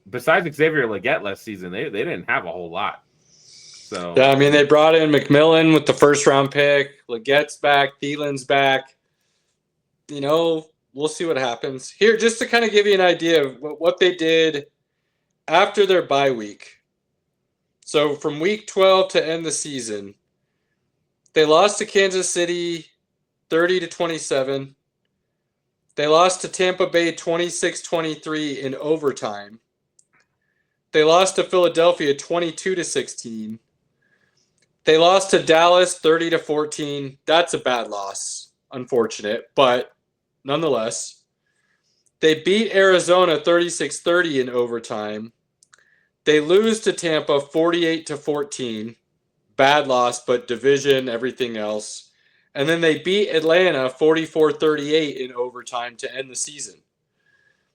Besides Xavier Legette last season, they didn't have a whole lot. So yeah, I mean, they brought in McMillan with the first-round pick. Legette's back. Thielen's back. You know, we'll see what happens. Here, just to kind of give you an idea of what they did after their bye week. So from week 12 to end the season, they lost to Kansas City 30-27. They lost to Tampa Bay 26-23 in overtime. They lost to Philadelphia 22-16. They lost to Dallas 30-14. That's a bad loss, unfortunate, but nonetheless. They beat Arizona 36-30 in overtime. They lose to Tampa 48-14. Bad loss, but division, everything else. And then they beat Atlanta 44-38 in overtime to end the season.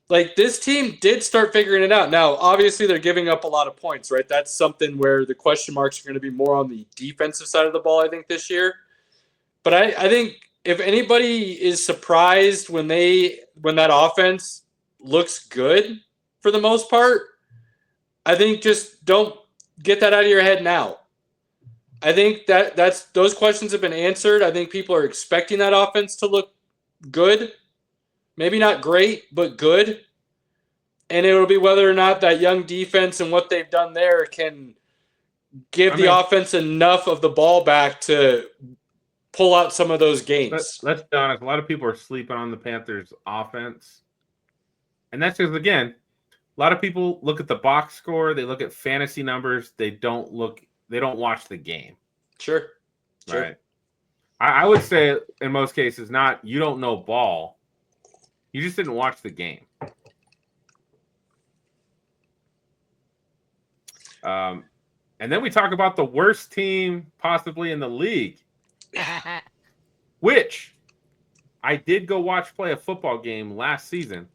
Like, this team did start figuring it out. Now, obviously, they're giving up a lot of points, right? That's something where the question marks are going to be more on the defensive side of the ball, I think, this year. But I think if anybody is surprised when that offense looks good for the most part, I think just don't get that out of your head now. I think that's those questions have been answered. I think people are expecting that offense to look good. Maybe not great, but good. And it'll be whether or not that young defense and what they've done there can give the offense enough of the ball back to pull out some of those games. Let's be honest. A lot of people are sleeping on the Panthers' offense. And that's because, again, a lot of people look at the box score. They look at fantasy numbers. They don't watch the game. Sure. Right. I would say in most cases, not you don't know ball. You just didn't watch the game. And then we talk about the worst team possibly in the league, which I did go watch play a football game last season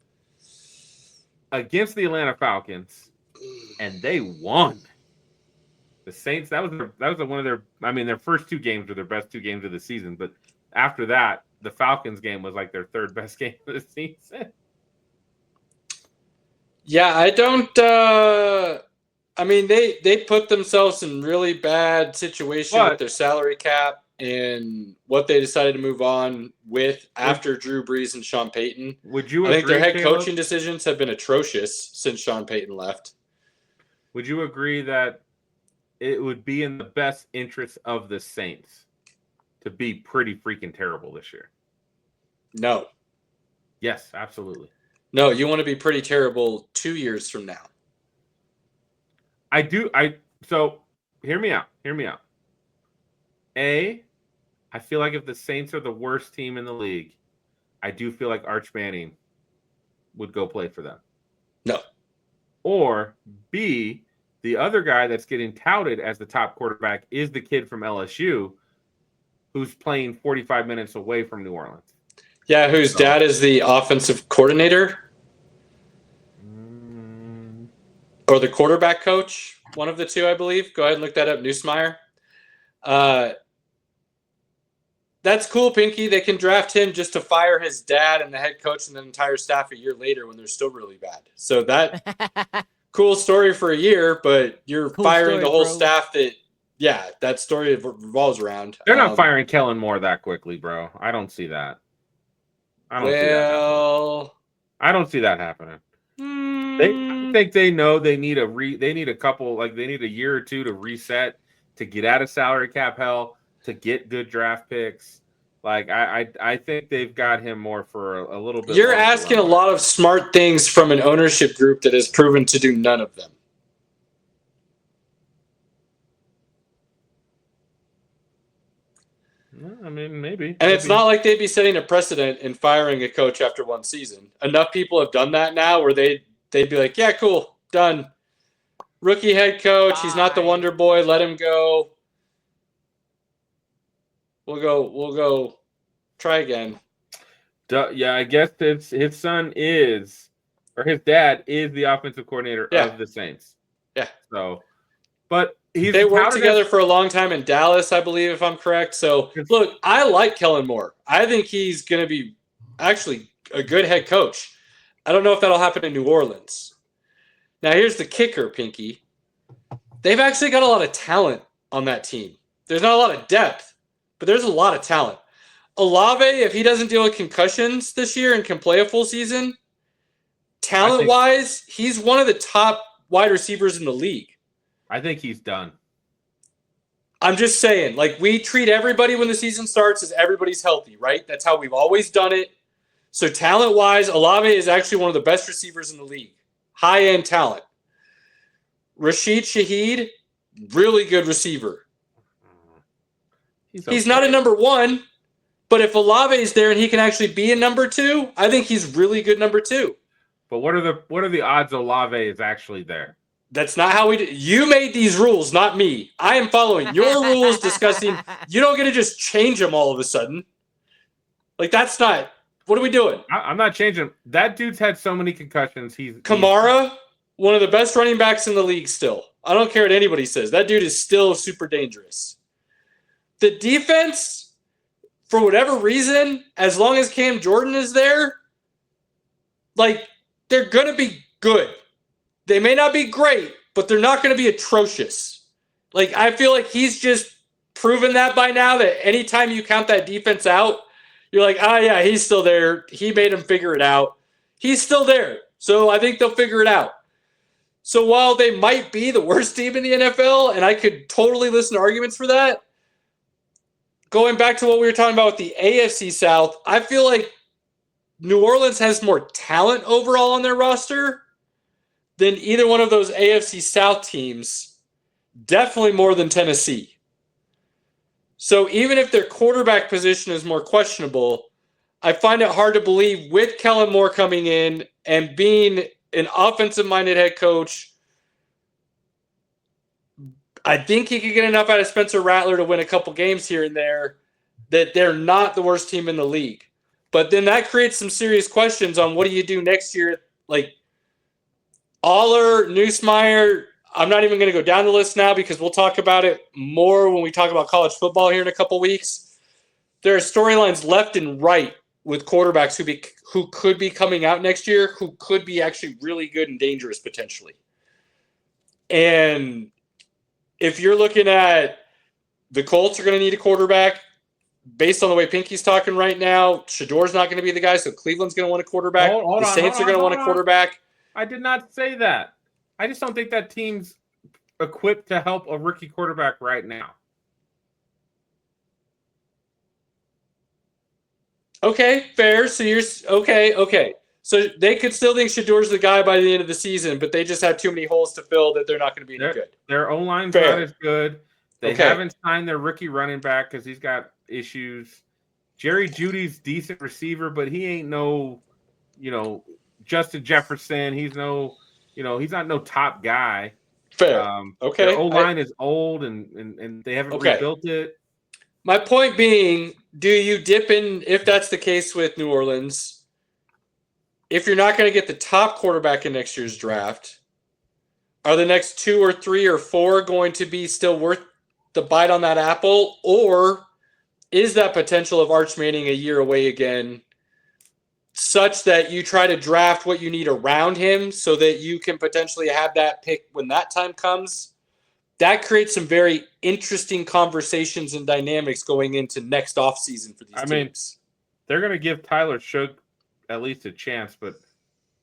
against the Atlanta Falcons, and they won. The Saints, that was one of their, their first two games were their best two games of the season, but after that, the Falcons game was like their third best game of the season. Yeah, I don't they put themselves in really bad situation with their salary cap and what they decided to move on with after Drew Brees and Sean Payton. Would you I think agree, their head Caleb? coaching decisions have been atrocious since Sean Payton left. Would you agree that it would be in the best interest of the Saints to be pretty freaking terrible this year? No. Yes, absolutely. No, you want to be pretty terrible 2 years from now. I do. So hear me out. I feel like if the Saints are the worst team in the league, I do feel like Arch Manning would go play for them. No. Or B, the other guy that's getting touted as the top quarterback is the kid from LSU who's playing 45 minutes away from New Orleans. Yeah, whose dad is the offensive coordinator? Or the quarterback coach? One of the two, I believe. Go ahead and look that up, Newsmeyer. That's cool, Pinky. They can draft him just to fire his dad and the head coach and the entire staff a year later when they're still really bad. So that cool story for a year, but you're firing the whole staff that story revolves around. They're not firing Kellen Moore that quickly, bro. I don't see that. I don't see that happening. I think they know they need a year or two to reset, to get out of salary cap hell, to get good draft picks. Like I think they've got him more for a little bit. You're asking a lot of smart things from an ownership group that has proven to do none of them. I mean, maybe. And it's not like they'd be setting a precedent in firing a coach after one season. Enough people have done that now where they'd be like, yeah, cool, done. Rookie head coach, he's not the wonder boy, let him go. We'll go try again. Yeah, I guess his son is, or his dad is the offensive coordinator of the Saints. Yeah. So, but they worked together for a long time in Dallas, I believe, if I'm correct. So, look, I like Kellen Moore. I think he's going to be actually a good head coach. I don't know if that'll happen in New Orleans. Now, here's the kicker, Pinky. They've actually got a lot of talent on that team. There's not a lot of depth, but there's a lot of talent. Olave, if he doesn't deal with concussions this year and can play a full season, talent-wise, he's one of the top wide receivers in the league. I think he's done. I'm just saying, like, we treat everybody when the season starts as everybody's healthy, right? That's how we've always done it. So talent-wise, Olave is actually one of the best receivers in the league. High-end talent. Rashid Shaheed, really good receiver. He's not a number one, but if Olave is there and he can actually be a number two, I think he's really good number two. But what are the odds Olave is actually there? That's not how we do. You made these rules, not me. I am following your rules discussing. You don't get to just change them all of a sudden. Like, that's not. What are we doing? I'm not changing. That dude's had so many concussions. Kamara, one of the best running backs in the league still. I don't care what anybody says. That dude is still super dangerous. The defense, for whatever reason, as long as Cam Jordan is there, like, they're going to be good. They may not be great, but they're not going to be atrocious. Like, I feel like he's just proven that by now, that anytime you count that defense out, you're like, oh, yeah, he's still there. He made him figure it out. He's still there. So I think they'll figure it out. So while they might be the worst team in the NFL, and I could totally listen to arguments for that, going back to what we were talking about with the AFC South, I feel like New Orleans has more talent overall on their roster than either one of those AFC South teams, definitely more than Tennessee. So even if their quarterback position is more questionable, I find it hard to believe with Kellen Moore coming in and being an offensive-minded head coach, I think he could get enough out of Spencer Rattler to win a couple games here and there, that they're not the worst team in the league. But then that creates some serious questions on what do you do next year. Like Aller, Nussmeier, I'm not even going to go down the list now because we'll talk about it more when we talk about college football here in a couple weeks. There are storylines left and right with quarterbacks who could be coming out next year, who could be actually really good and dangerous potentially. And if you're looking at the Colts are going to need a quarterback, based on the way Pinky's talking right now, Shador's not going to be the guy, so Cleveland's going to want a quarterback. The Saints are going to want a quarterback. I did not say that. I just don't think that team's equipped to help a rookie quarterback right now. Okay, fair. So you're okay. So they could still think Shador's the guy by the end of the season, but they just have too many holes to fill that they're not going to be any good. Their O-line's not as good. They haven't signed their rookie running back because he's got issues. Jerry Jeudy's decent receiver, but he ain't no, Justin Jefferson. He's no, he's not no top guy. Fair. Their O-line is old and they haven't rebuilt it. My point being, do you dip in, if that's the case with New Orleans, if you're not going to get the top quarterback in next year's draft, are the next 2 or 3 or 4 going to be still worth the bite on that apple? Or is that potential of Arch Manning a year away again such that you try to draft what you need around him so that you can potentially have that pick when that time comes? That creates some very interesting conversations and dynamics going into next offseason for these teams. They're going to give Tyler Shough at least a chance, but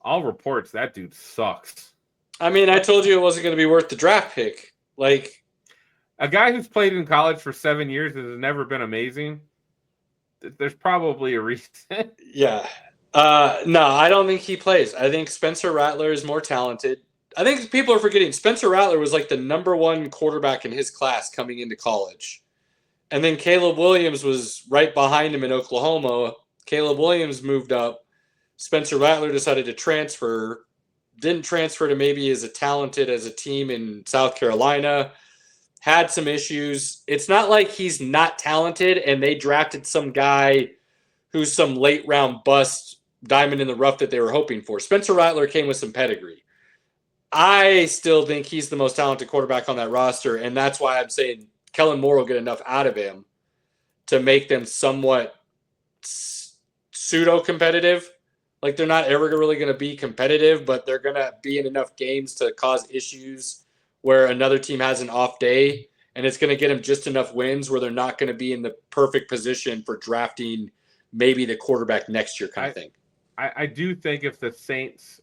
all reports, that dude sucks. I mean, I told you it wasn't going to be worth the draft pick. Like, a guy who's played in college for 7 years and has never been amazing, there's probably a reason. Yeah. No, I don't think he plays. I think Spencer Rattler is more talented. I think people are forgetting Spencer Rattler was like the number 1 quarterback in his class coming into college. And then Caleb Williams was right behind him in Oklahoma. Caleb Williams moved up. Spencer Rattler decided to transfer. Didn't transfer to maybe as talented as a team in South Carolina. Had some issues. It's not like he's not talented and they drafted some guy who's some late round bust diamond in the rough that they were hoping for. Spencer Rattler came with some pedigree. I still think he's the most talented quarterback on that roster, and that's why I'm saying Kellen Moore will get enough out of him to make them somewhat pseudo-competitive. Like, they're not ever really going to be competitive, but they're going to be in enough games to cause issues where another team has an off day, and it's going to get them just enough wins where they're not going to be in the perfect position for drafting maybe the quarterback next year kind of thing. I do think if the Saints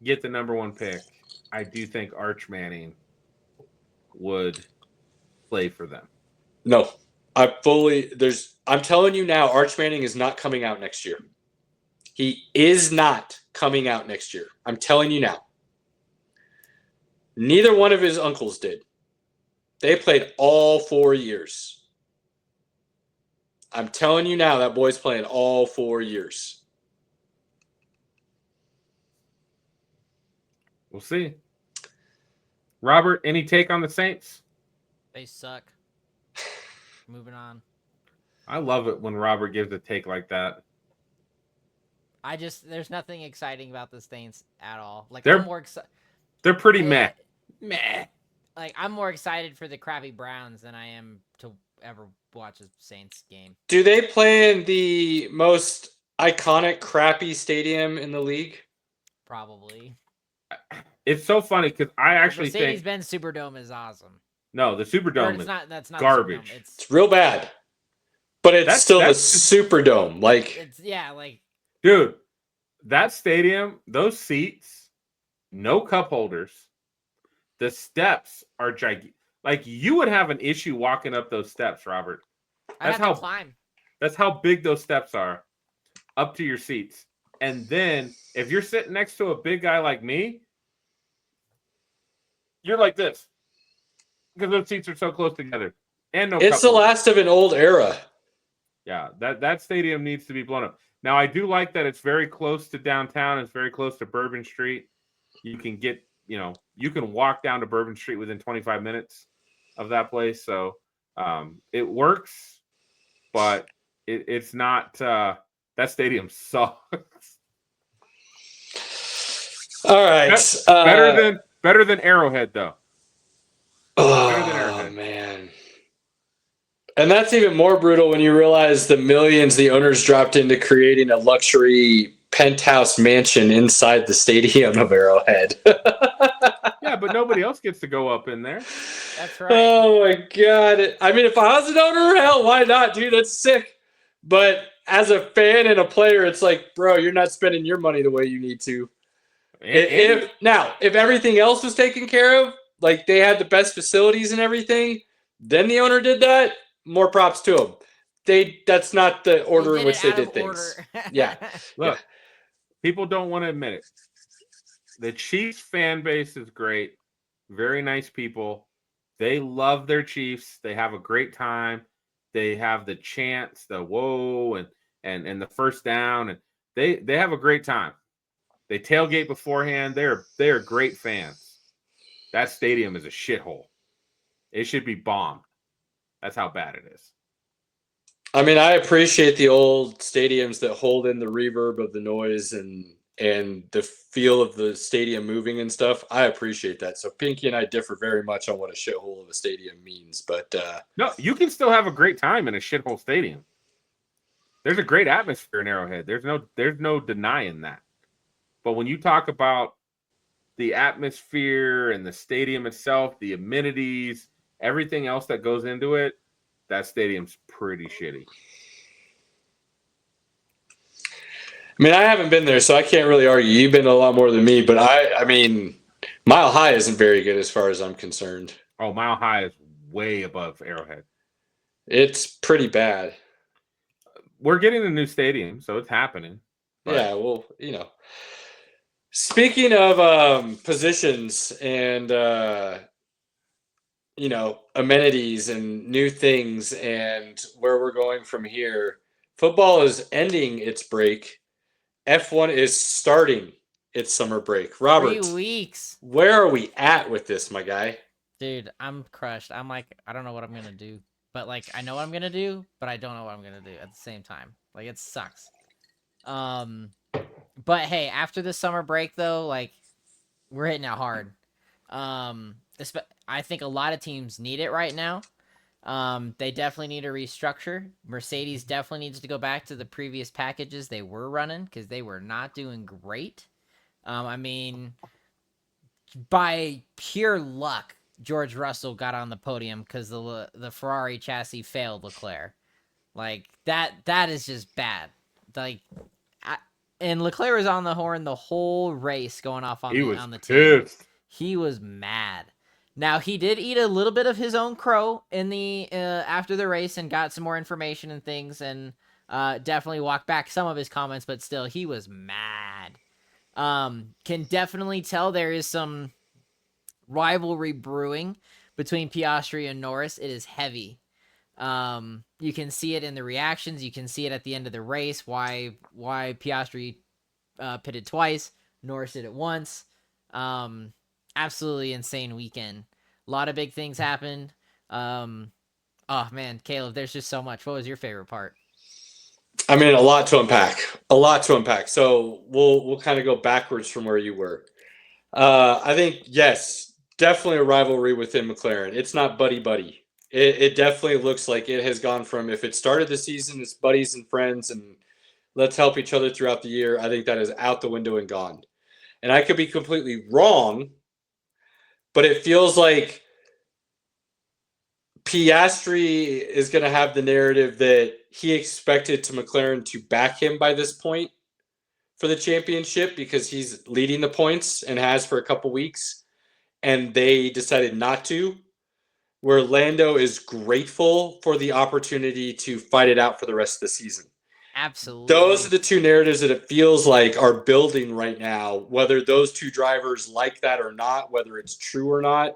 get the number 1 pick, I do think Arch Manning would play for them. No, I'm telling you now, Arch Manning is not coming out next year. He is not coming out next year. I'm telling you now. Neither one of his uncles did. They played all 4 years. I'm telling you now, that boy's playing all 4 years. We'll see. Robert, any take on the Saints? They suck. Moving on. I love it when Robert gives a take like that. There's nothing exciting about the Saints at all. Like, they're I'm more excited. They're pretty meh. Like, I'm more excited for the crappy Browns than I am to ever watch a Saints game. Do they play in the most iconic crappy stadium in the league? Probably. It's so funny because I actually think Mercedes-Benz Superdome is awesome. no, the Or Superdome it's is not. That's not garbage. The Superdome. It's real bad. But it's still the Superdome. Like, It's like dude, that stadium, those seats, no cup holders. The steps are gigantic. Like, you would have an issue walking up those steps, Robert. I have to climb. That's how big those steps are up to your seats. And then if you're sitting next to a big guy like me, you're like this because those seats are so close together. And no, it's the last of an old era. Yeah, that stadium needs to be blown up. Now, I do like that it's very close to downtown. It's very close to Bourbon Street. You can get, you can walk down to Bourbon Street within 25 minutes of that place. So it works, but it's not. That stadium sucks. All right, better than Arrowhead though. Oh man, and that's even more brutal when you realize the millions the owners dropped into creating a luxury penthouse mansion inside the stadium of Arrowhead. Yeah, but nobody else gets to go up in there. That's right. Oh my god! I mean, if I was an owner, hell, why not, dude? That's sick. But as a fan and a player, it's like, bro, you're not spending your money the way you need to. If everything else was taken care of, like they had the best facilities and everything, then the owner did that. More props to them. That's not the order in which they did things. Yeah. Look, people don't want to admit it. The Chiefs fan base is great. Very nice people. They love their Chiefs. They have a great time. They have the chants, the whoa, and the first down, and they have a great time. They tailgate beforehand. They're great fans. That stadium is a shithole. It should be bombed. That's how bad it is. I mean, I appreciate the old stadiums that hold in the reverb of the noise and the feel of the stadium moving and stuff. I appreciate that. So Pinky and I differ very much on what a shithole of a stadium means. But no, you can still have a great time in a shithole stadium. There's a great atmosphere in Arrowhead. There's no denying that. But when you talk about the atmosphere and the stadium itself, the amenities, everything else that goes into it, that stadium's pretty shitty. I mean, I haven't been there, so I can't really argue. You've been a lot more than me, but I mean, Mile High isn't very good as far as I'm concerned. Oh, Mile High is way above Arrowhead. It's pretty bad. We're getting a new stadium, so it's happening. But... yeah, well, speaking of positions and amenities and new things and where we're going from here, football is ending its break. F1 is starting its summer break. Robert, 3 weeks. Where are we at with this, my guy? Dude, I'm crushed. I'm like, I don't know what I'm gonna do, but like, I know what I'm gonna do, but I don't know what I'm gonna do at the same time. Like, it sucks. But hey, after the summer break though, like, we're hitting it hard. I think a lot of teams need it right now. They definitely need a restructure. Mercedes definitely needs to go back to the previous packages they were running because they were not doing great. I mean, by pure luck, George Russell got on the podium because the Ferrari chassis failed Leclerc. Like, that is just bad. Like, and Leclerc was on the horn the whole race going off on the team. He was mad. Now, he did eat a little bit of his own crow in the after the race and got some more information and things and definitely walked back some of his comments, but still, he was mad. Can definitely tell there is some rivalry brewing between Piastri and Norris. It is heavy. You can see it in the reactions. You can see it at the end of the race, why Piastri pitted twice, Norris did it once. Absolutely insane weekend. A lot of big things happened. Oh man, Caleb, there's just so much. What was your favorite part? I mean, a lot to unpack. So we'll kind of go backwards from where you were. I think, yes, definitely a rivalry within McLaren. It's not buddy. It definitely looks like it has gone from, if it started the season as buddies and friends and let's help each other throughout the year, I think that is out the window and gone. and I could be completely wrong, but it feels like Piastri is going to have the narrative that he expected to McLaren to back him by this point for the championship because he's leading the points and has for a couple weeks, and they decided not to, where Lando is grateful for the opportunity to fight it out for the rest of the season. Absolutely. Those are the two narratives that it feels like are building right now, whether those two drivers like that or not, whether it's true or not.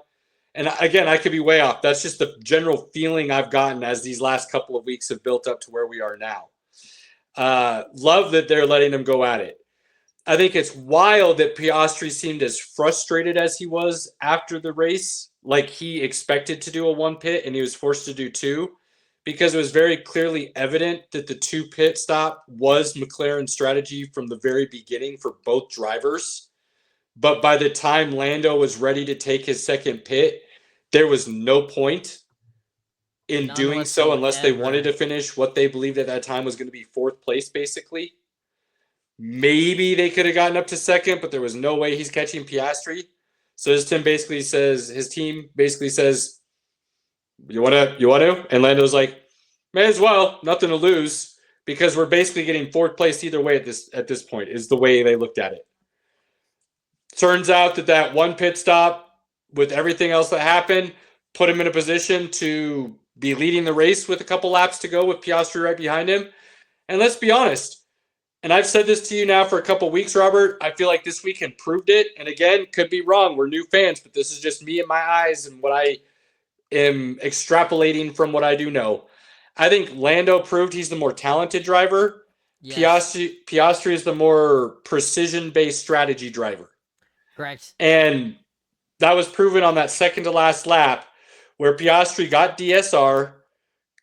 And again, I could be way off. That's just the general feeling I've gotten as these last couple of weeks have built up to where we are now. Love that they're letting them go at it. I think it's wild that Piastri seemed as frustrated as he was after the race, like he expected to do a 1 pit and he was forced to do 2, because it was very clearly evident that the 2 pit stop was McLaren's strategy from the very beginning for both drivers. But by the time Lando was ready to take his second pit, there was no point in doing so unless they wanted to finish what they believed at that time was going to be 4th place, basically. Maybe they could have gotten up to 2nd, but there was no way he's catching Piastri. So his team basically says, you want to? And Lando's like, may as well, nothing to lose, because we're basically getting 4th place either way at this point, is the way they looked at it. Turns out that 1 pit stop, with everything else that happened, put him in a position to be leading the race with a couple laps to go with Piastri right behind him. And let's be honest, and I've said this to you now for a couple weeks, Robert, I feel like this weekend proved it. And again, could be wrong. We're new fans, but this is just me and my eyes and what I am extrapolating from what I do know. I think Lando proved he's the more talented driver. Yes. Piastri is the more precision-based strategy driver. Correct. And that was proven on that second to last lap where Piastri got DSR,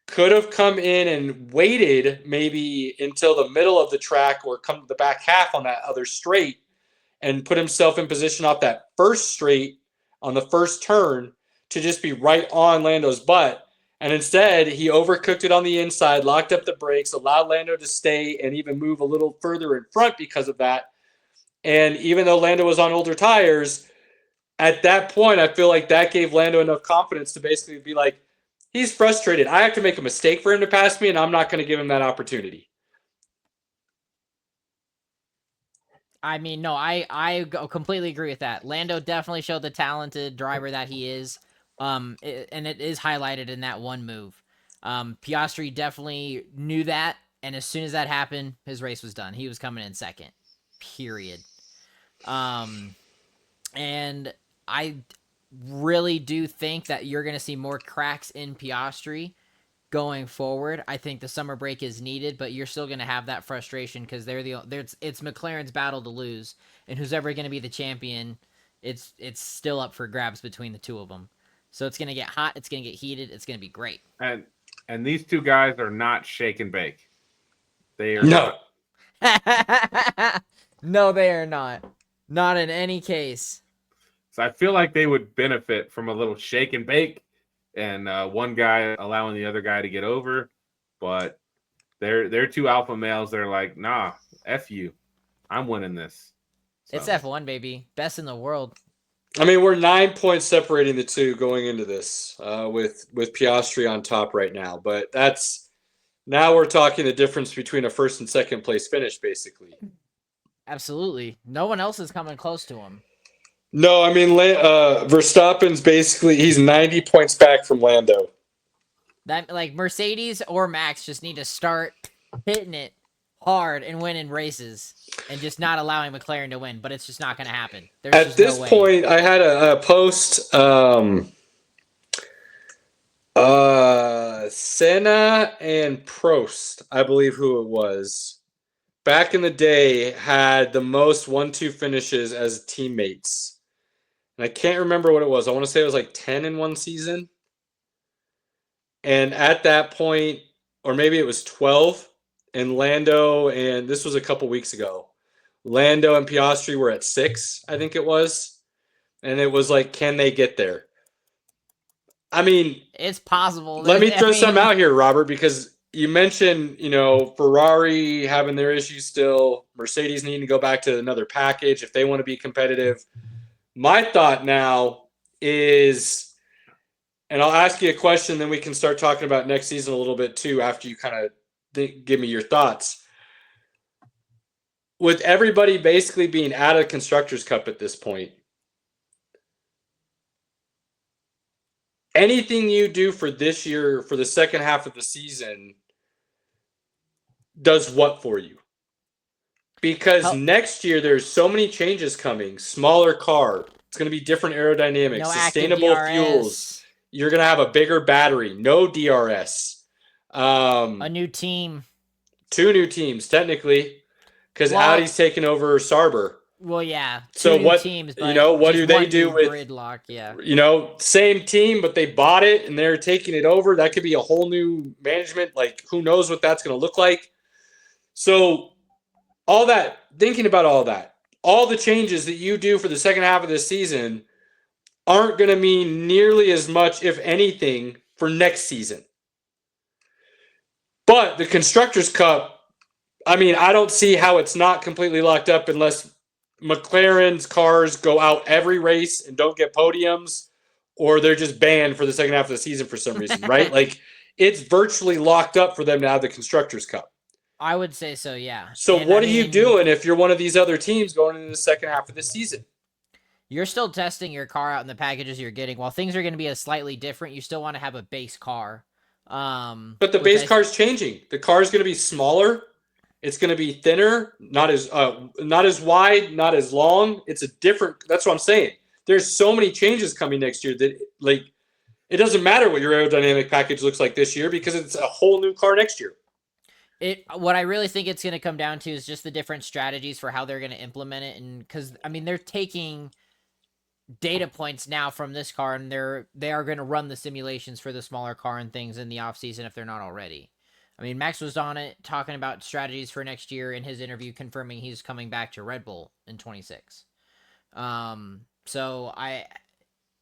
could have come in and waited maybe until the middle of the track or come to the back half on that other straight and put himself in position off that first straight on the first turn to just be right on Lando's butt. And instead, he overcooked it on the inside, locked up the brakes, allowed Lando to stay and even move a little further in front because of that. And even though Lando was on older tires, at that point, I feel like that gave Lando enough confidence to basically be like, he's frustrated. I have to make a mistake for him to pass me, and I'm not going to give him that opportunity. I mean, no, I completely agree with that. Lando definitely showed the talented driver that he is, and it is highlighted in that one move. Piastri definitely knew that, and as soon as that happened, his race was done. He was coming in second, period. And I really do think that you're going to see more cracks in Piastri going forward. I think the summer break is needed, but you're still going to have that frustration because it's McLaren's battle to lose, and who's ever going to be the champion, it's still up for grabs between the two of them. So it's going to get hot, it's going to get heated, it's going to be great. And these two guys are not shake and bake. They are not. No, they are not. Not in any case. So I feel like they would benefit from a little shake and bake and one guy allowing the other guy to get over. But they're two alpha males. They're like, nah, F you. I'm winning this. So. It's F1, baby. Best in the world. I mean, we're 9 points separating the two going into this with Piastri on top right now. But now we're talking the difference between a first and second place finish, basically. Absolutely. No one else is coming close to him. No, I mean, Verstappen's basically, he's 90 points back from Lando. That, like, Mercedes or Max just need to start hitting it hard and winning races and just not allowing McLaren to win, but it's just not going to happen. At this point, I had a post, Senna and Prost, I believe who it was, back in the day had the most 1-2 finishes as teammates. And I can't remember what it was. I want to say it was like 10 in one season. And at that point, or maybe it was 12, and Lando, and this was a couple weeks ago, Lando and Piastri were at 6, I think it was. And it was like, can they get there? I mean, it's possible. Let me throw some out here, Robert, because you mentioned, Ferrari having their issues still, Mercedes needing to go back to another package if they want to be competitive. My thought now is, and I'll ask you a question, then we can start talking about next season a little bit too after you kind of give me your thoughts. With everybody basically being out of Constructors' Cup at this point, anything you do for this year, for the second half of the season, does what for you? Because next year there's so many changes coming. Smaller car. It's going to be different aerodynamics. No sustainable fuels. You're going to have a bigger battery. No DRS. A new team. 2 new teams, technically. Because Audi's taken over Sauber. Well, yeah. So what teams, what do they do with gridlock? Yeah. Same team, but they bought it and they're taking it over. That could be a whole new management. Like, who knows what that's going to look like? So, thinking about all that, all the changes that you do for the second half of this season aren't going to mean nearly as much, if anything, for next season. But the Constructors' Cup, I mean, I don't see how it's not completely locked up unless McLaren's cars go out every race and don't get podiums, or they're just banned for the second half of the season for some reason, right? Like, it's virtually locked up for them to have the Constructors' Cup. I would say so, yeah. So what are you doing if you're one of these other teams going into the second half of the season? You're still testing your car out in the packages you're getting. While things are going to be slightly different, you still want to have a base car. But the base car is changing. The car is going to be smaller. It's going to be thinner, not as wide, not as long. It's a different. That's what I'm saying. There's so many changes coming next year that it doesn't matter what your aerodynamic package looks like this year because it's a whole new car next year. What I really think it's going to come down to is just the different strategies for how they're going to implement it, and because I mean they're taking data points now from this car, and they are going to run the simulations for the smaller car and things in the off season if they're not already. I mean, Max was on it talking about strategies for next year in his interview, confirming he's coming back to Red Bull in 26. So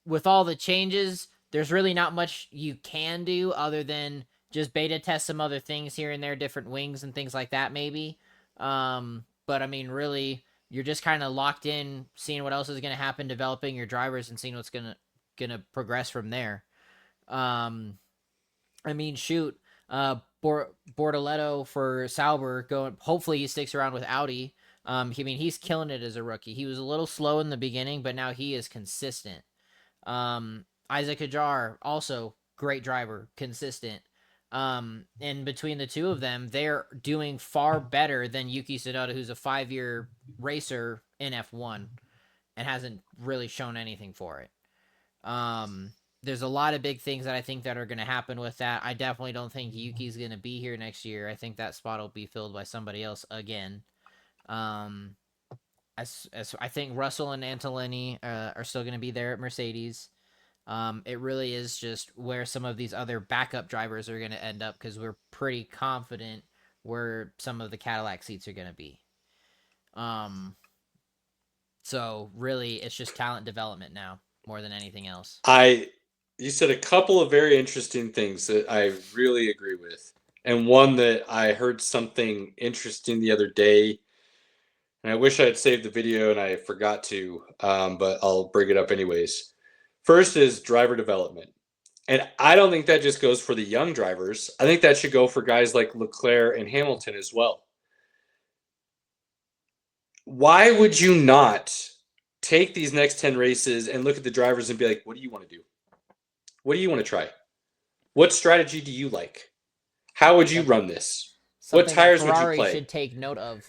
with all the changes, there's really not much you can do other than just beta test some other things here and there, different wings and things like that, maybe. But I mean, really, you're just kind of locked in, seeing what else is going to happen, developing your drivers, and seeing what's gonna progress from there. I mean, shoot. Bortoletto for Sauber going. Hopefully he sticks around with Audi. I mean, he's killing it as a rookie. He was a little slow in the beginning, but now he is consistent. Isaac Hajar, also great driver, consistent. And between the two of them, they're doing far better than Yuki Tsunoda, who's a 5-year racer in F1 and hasn't really shown anything for it. There's a lot of big things that I think that are going to happen with that. I definitely don't think Yuki's going to be here next year. I think that spot will be filled by somebody else again. As I think Russell and Antolini are still going to be there at Mercedes. It really is just where some of these other backup drivers are going to end up, because we're pretty confident where some of the Cadillac seats are going to be. So really, it's just talent development now more than anything else. You said a couple of very interesting things that I really agree with. And one that I heard something interesting the other day, and I wish I had saved the video and I forgot to, but I'll bring it up anyways. First is driver development. And I don't think that just goes for the young drivers. I think that should go for guys like Leclerc and Hamilton as well. Why would you not take these next 10 races and look at the drivers and be like, what do you want to do? What do you want to try? What strategy do you like? How would you run this? What tires would you play? Should take note of.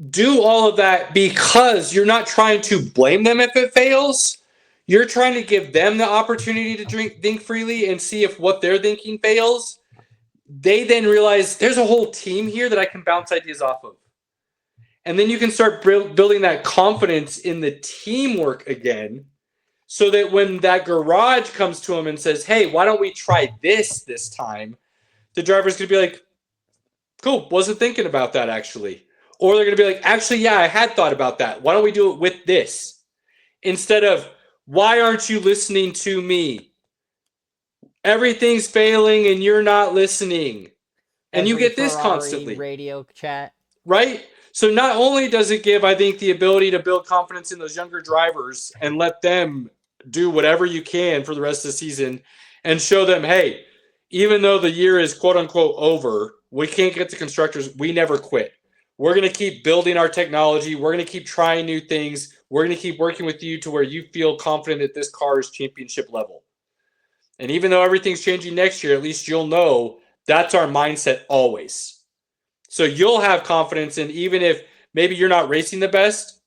Do all of that, because you're not trying to blame them if it fails. You're trying to give them the opportunity to think freely and see if what they're thinking fails. They then realize there's a whole team here that I can bounce ideas off of. And then you can start building that confidence in the teamwork again, so that when that garage comes to them and says, hey, why don't we try this time? The driver's going to be like, cool, wasn't thinking about that actually. Or they're going to be like, actually, yeah, I had thought about that. Why don't we do it with this? Instead of, why aren't you listening to me? Everything's failing and you're not listening. And you every get this Ferrari constantly. radio chat. Right? So not only does it give, I think, the ability to build confidence in those younger drivers and let them do whatever you can for the rest of the season and show them, hey, even though the year is quote unquote over, we can't get to constructors. We never quit. We're going to keep building our technology. We're going to keep trying new things. We're going to keep working with you to where you feel confident that this car is championship level. And even though everything's changing next year, at least you'll know that's our mindset always. So you'll have confidence in, even if maybe you're not racing the best,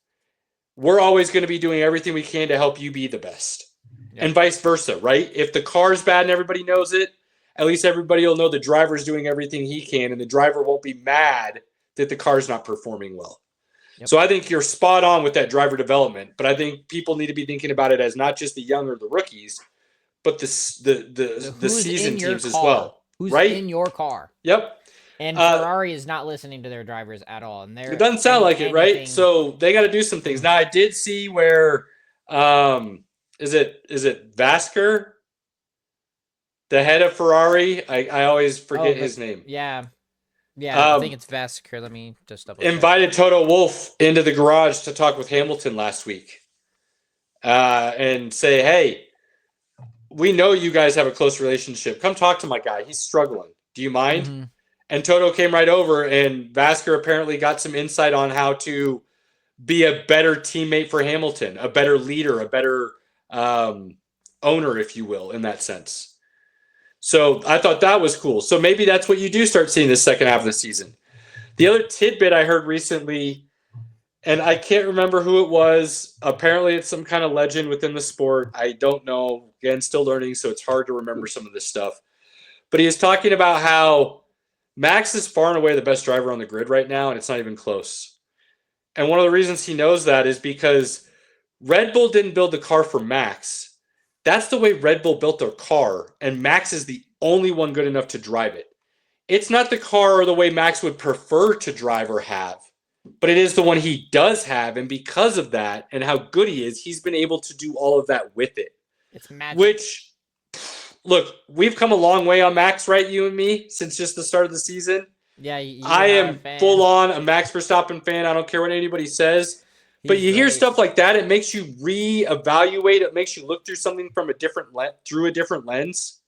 we're always going to be doing everything we can to help you be the best. Yep. And vice versa, right? If the car's bad and everybody knows it, at least everybody will know the driver's doing everything he can, and the driver won't be mad that the car's not performing well. Yep. So I think you're spot on with that driver development, but I think people need to be thinking about it as not just the young or the rookies, but the seasoned teams as well. Who's right? in your car? Yep. And Ferrari is not listening to their drivers at all. And it doesn't sound like it, right? So they got to do some things. Now I did see where is it Vasker, the head of Ferrari? I always forget his name. Yeah. Yeah, I think it's Vasker. Let me just double check. Invited Toto Wolff into the garage to talk with Hamilton last week and say, hey, we know you guys have a close relationship. Come talk to my guy. He's struggling. Do you mind? Mm-hmm. And Toto came right over, and Vasker apparently got some insight on how to be a better teammate for Hamilton, a better leader, a better owner, if you will, in that sense. So I thought that was cool. So maybe that's what you do start seeing this second half of the season. The other tidbit I heard recently, and I can't remember who it was. Apparently it's some kind of legend within the sport. I don't know. Again, still learning, so it's hard to remember some of this stuff. But he was talking about how Max is far and away the best driver on the grid right now, and it's not even close. And one of the reasons he knows that is because Red Bull didn't build the car for Max. That's the way Red Bull built their car, and Max is the only one good enough to drive it. It's not the car or the way Max would prefer to drive or have, but it is the one he does have, and because of that and how good he is, he's been able to do all of that with it. It's magic. Which, look, we've come a long way on Max, right, you and me, since just the start of the season. Yeah, I am full on a Max Verstappen fan. I don't care what anybody says. But you hear stuff like that, it makes you reevaluate. It makes you look through something from a different lens,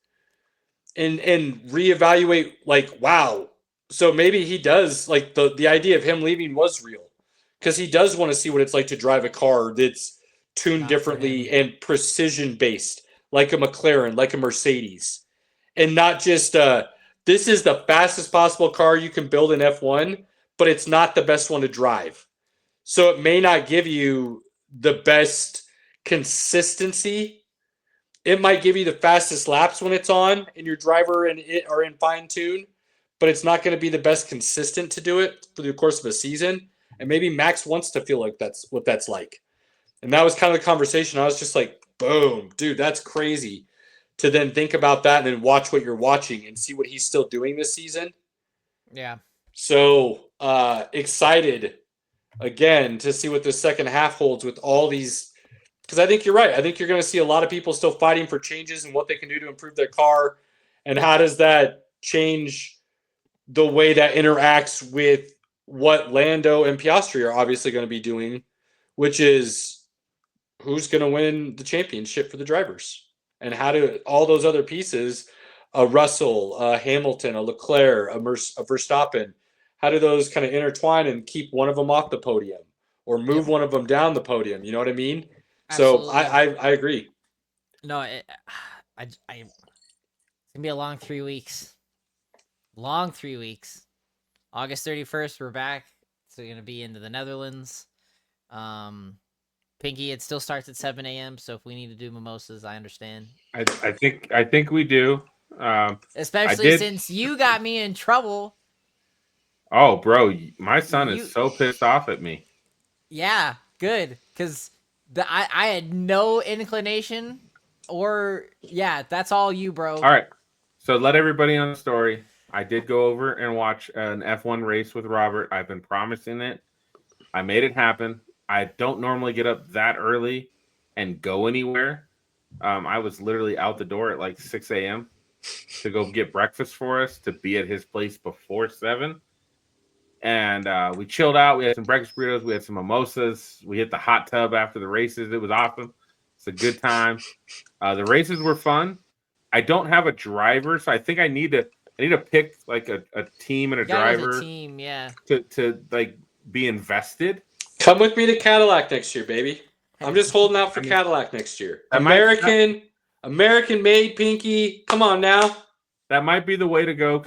and reevaluate. Like, wow, so maybe he does, like, the idea of him leaving was real, because he does want to see what it's like to drive a car that's tuned differently and precision based, like a McLaren, like a Mercedes, and not just this is the fastest possible car you can build in F1, but it's not the best one to drive. So it may not give you the best consistency. It might give you the fastest laps when it's on and your driver and it are in fine tune, but it's not going to be the best consistent to do it for the course of a season. And maybe Max wants to feel like that's what that's like. And that was kind of the conversation. I was just like, boom, dude, that's crazy to then think about that and then watch what you're watching and see what he's still doing this season. Yeah. So excited again to see what the second half holds with all these, because I think you're right. I think you're going to see a lot of people still fighting for changes and what they can do to improve their car, and how does that change the way that interacts with what Lando and Piastri are obviously going to be doing, which is who's going to win the championship for the drivers, and how do all those other pieces, a Russell, a Hamilton, a Leclerc, a Verstappen, how do those kind of intertwine and keep one of them off the podium or move one of them down the podium? You know what I mean? Absolutely. So I agree. No, it's going to be a long 3 weeks. Long 3 weeks. August 31st, we're back. So we're going to be into the Netherlands. Pinky, it still starts at 7 a.m. So if we need to do mimosas, I understand. I think we do. Especially since you got me in trouble. Oh, bro, my son is so pissed off at me. Yeah, good, because I had no inclination, or that's all you, bro. All right, so let everybody on the story. I did go over and watch an F1 race with Robert. I've been promising it. I made it happen. I don't normally get up that early and go anywhere. I was literally out the door at like 6 a.m. to go get breakfast for us to be at his place before 7. And we chilled out. We had some breakfast burritos. We had some mimosas. We hit the hot tub after the races. It was awesome. It's a good time. The races were fun. I don't have a driver, so I think I need to pick like a team and a driver. A team, yeah. To like be invested. Come with me to Cadillac next year, baby. I'm just holding out for Cadillac next year. American made, Pinky. Come on now. That might be the way to go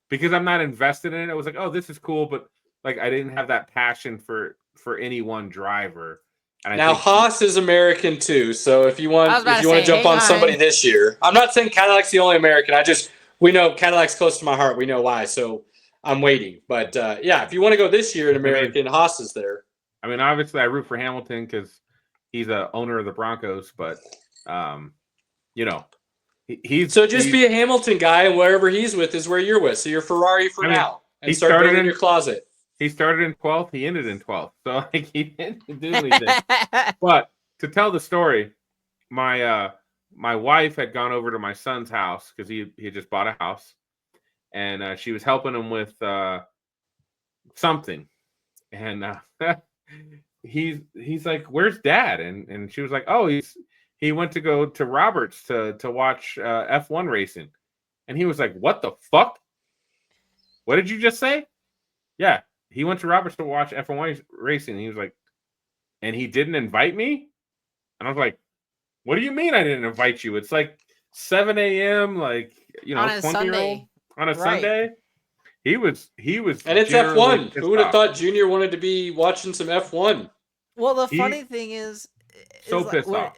because I'm not invested in it. I was like, oh, this is cool, but like I didn't have that passion for any one driver. And now Haas is American too, so if you want to jump on somebody this year, I'm not saying Cadillac's the only American. We know Cadillac's close to my heart. We know why, so I'm waiting. But yeah, if you want to go this year, an American, Haas is there. I mean, obviously, I root for Hamilton because he's a owner of the Broncos, but he's be a Hamilton guy, and wherever he's with is where you're with. So you're Ferrari now, and start building in your closet. He started in 12th. He ended in 12th. So like he didn't do anything. But to tell the story, my wife had gone over to my son's house because he had just bought a house, and she was helping him with something, and he's like, "Where's Dad?" And she was like, "Oh, he went to go to Roberts to watch F1 racing," and he was like, "What the fuck? What did you just say?" Yeah. He went to Roberts to watch F1 racing. And he was like, and he didn't invite me? And I was like, what do you mean I didn't invite you? It's like 7 a.m., like, on a 20-year-old on a Sunday. He was. And it's F1. Who would have thought Junior wanted to be watching some F1? Well, the funny thing is pissed off.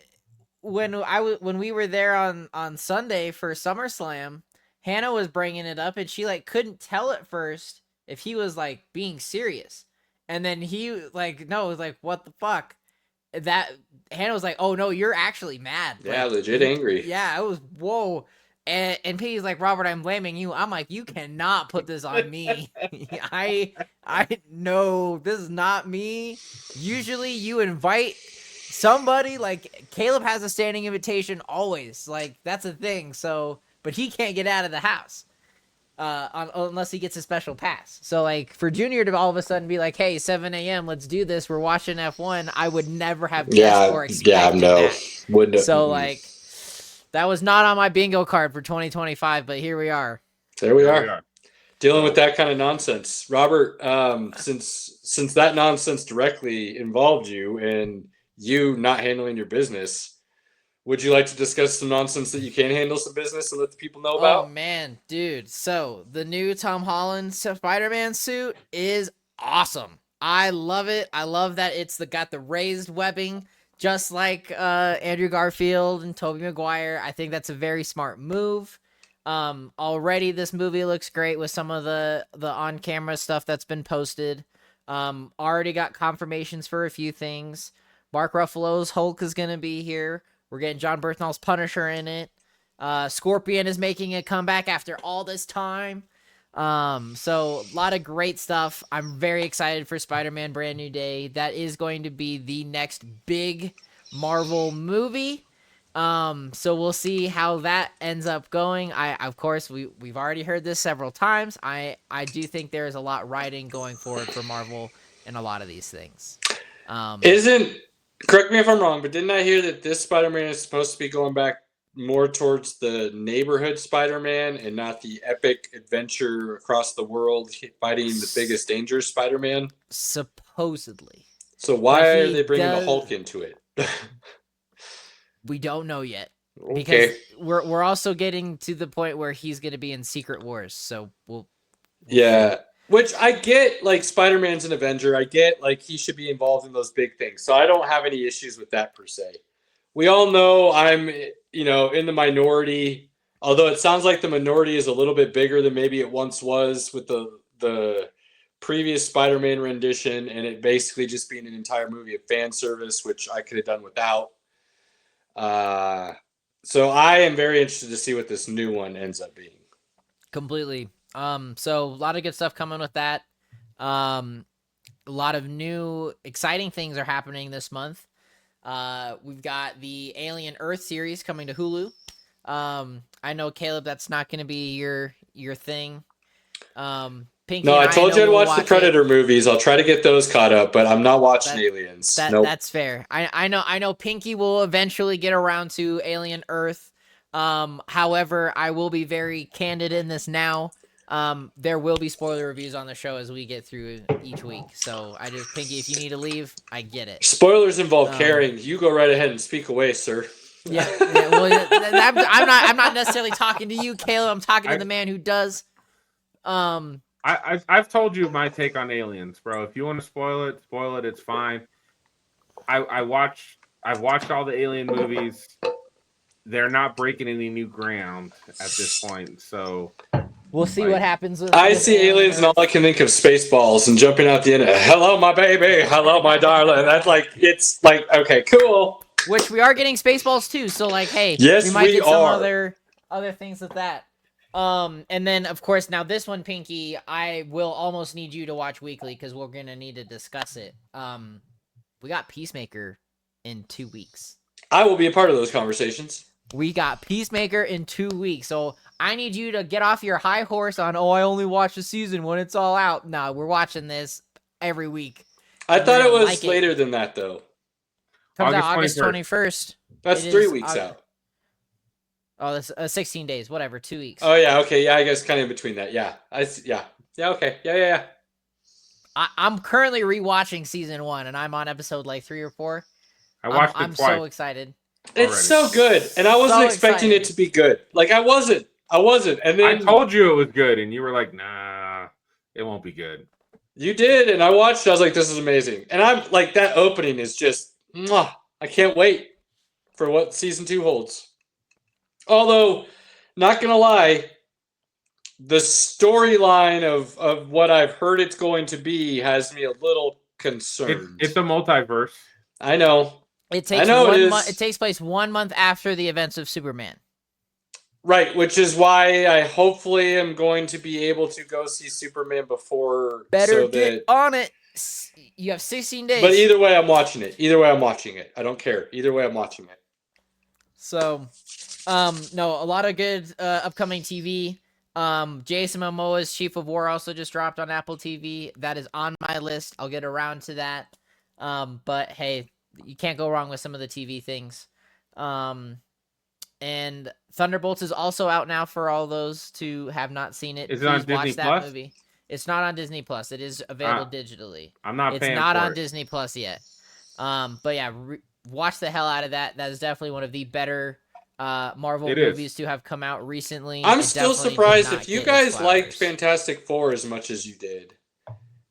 When we were there on Sunday for SummerSlam, Hannah was bringing it up, and she like couldn't tell at first if he was like being serious, and then he like was like, what the fuck? That Hannah was like, oh no, you're actually mad. Yeah, like, legit angry. Yeah, it was whoa. And Piggy's like, Robert, I'm blaming you. I'm like, you cannot put this on me. I know this is not me. Usually you invite somebody, like Caleb has a standing invitation always. Like that's a thing. So, but he can't get out of the house. Unless he gets a special pass. So like for Junior to all of a sudden be like, hey, 7 a.m., let's do this, we're watching F1, I would never have guessed or expected that. Wouldn't have. So like that was not on my bingo card for 2025, but here we are. There we are. Dealing with that kind of nonsense. Robert, since that nonsense directly involved you and you not handling your business, would you like to discuss some nonsense that you can handle some business and let the people know about? Oh, man, dude. So, the new Tom Holland Spider-Man suit is awesome. I love it. I love that it's got the raised webbing, just like Andrew Garfield and Tobey Maguire. I think that's a very smart move. Already, this movie looks great with some of the on-camera stuff that's been posted. Already got confirmations for a few things. Mark Ruffalo's Hulk is going to be here. We're getting John Bernthal's Punisher in it. Scorpion is making a comeback after all this time. So a lot of great stuff. I'm very excited for Spider-Man Brand New Day. That is going to be the next big Marvel movie. So we'll see how that ends up going. Of course, we've already heard this several times. I do think there is a lot riding going forward for Marvel in a lot of these things. Correct me if I'm wrong, but didn't I hear that this Spider-Man is supposed to be going back more towards the neighborhood Spider-Man and not the epic adventure across the world fighting the biggest danger Spider-Man? Supposedly. So why are they bringing the Hulk into it? We don't know yet. Okay. Because we're also getting to the point where he's going to be in Secret Wars, so we'll yeah. Which I get, like, Spider-Man's an Avenger. I get, like, he should be involved in those big things. So I don't have any issues with that, per se. We all know I'm, in the minority. Although it sounds like the minority is a little bit bigger than maybe it once was with the previous Spider-Man rendition. And it basically just being an entire movie of fan service, which I could have done without. So I am very interested to see what this new one ends up being. Completely. So a lot of good stuff coming with that. A lot of new exciting things are happening this month. We've got the Alien Earth series coming to Hulu. I know, Caleb, that's not going to be your thing. Pinky No, and I told know you I'd we'll watch the it. Predator movies. I'll try to get those caught up, but I'm not watching Aliens. Nope. That's fair. I know Pinky will eventually get around to Alien Earth. However, I will be very candid in this now. There will be spoiler reviews on the show as we get through each week. So Pinky, if you need to leave, I get it. Spoilers involve caring. You go right ahead and speak away, sir. Yeah. Well, I'm not necessarily talking to you, Caleb. I'm talking to the man who does. I've told you my take on Aliens, bro. If you want to spoil it. It's fine. I've watched all the Alien movies. They're not breaking any new ground at this point, so we'll see what happens. I see Aliens, and all I can think of Spaceballs and jumping out the end. Hello, my baby. Hello, my darling. That's like it's like okay, cool. Which we are getting Spaceballs too. So like, hey, yes, we might get some are. other things with that. And then of course now this one, Pinky, I will almost need you to watch weekly because we're gonna need to discuss it. We got Peacemaker in 2 weeks. I will be a part of those conversations. We got Peacemaker in 2 weeks, so I need you to get off your high horse on, I only watch the season when it's all out. No, we're watching this every week. I thought it was later than that, though. Comes out August 21st. That's 3 weeks out. Oh, that's 16 days, whatever, 2 weeks. Oh, yeah, okay, yeah, I guess kind of in between that, yeah. Yeah, okay, yeah. I'm currently rewatching season 1, and I'm on episode like 3 or 4. I watched it twice. I'm so excited. It's so good, and I wasn't expecting it to be good. Like, I wasn't, and then... I told you it was good, and you were like, nah, it won't be good. You did, and I watched it, I was like, this is amazing. And I'm like, that opening is just, mwah, I can't wait for what season 2 holds. Although, not gonna lie, the storyline of what I've heard it's going to be has me a little concerned. It's a multiverse. I know. It takes place 1 month after the events of Superman. Right, which is why I hopefully am going to be able to go see Superman before. Better get on it. You have 16 days. But either way, I'm watching it. I don't care. Either way, I'm watching it. So, no, a lot of good upcoming TV. Jason Momoa's Chief of War also just dropped on Apple TV. That is on my list. I'll get around to that. But hey, you can't go wrong with some of the TV things. And Thunderbolts is also out now for all those who have not seen it. Is it on Disney Plus? Movie. It's not on Disney Plus. It is available digitally. I'm not. It's not on Disney Plus yet. But yeah, watch the hell out of that. That is definitely one of the better Marvel movies to have come out recently. I'm still surprised if you guys liked Fantastic Four as much as you did.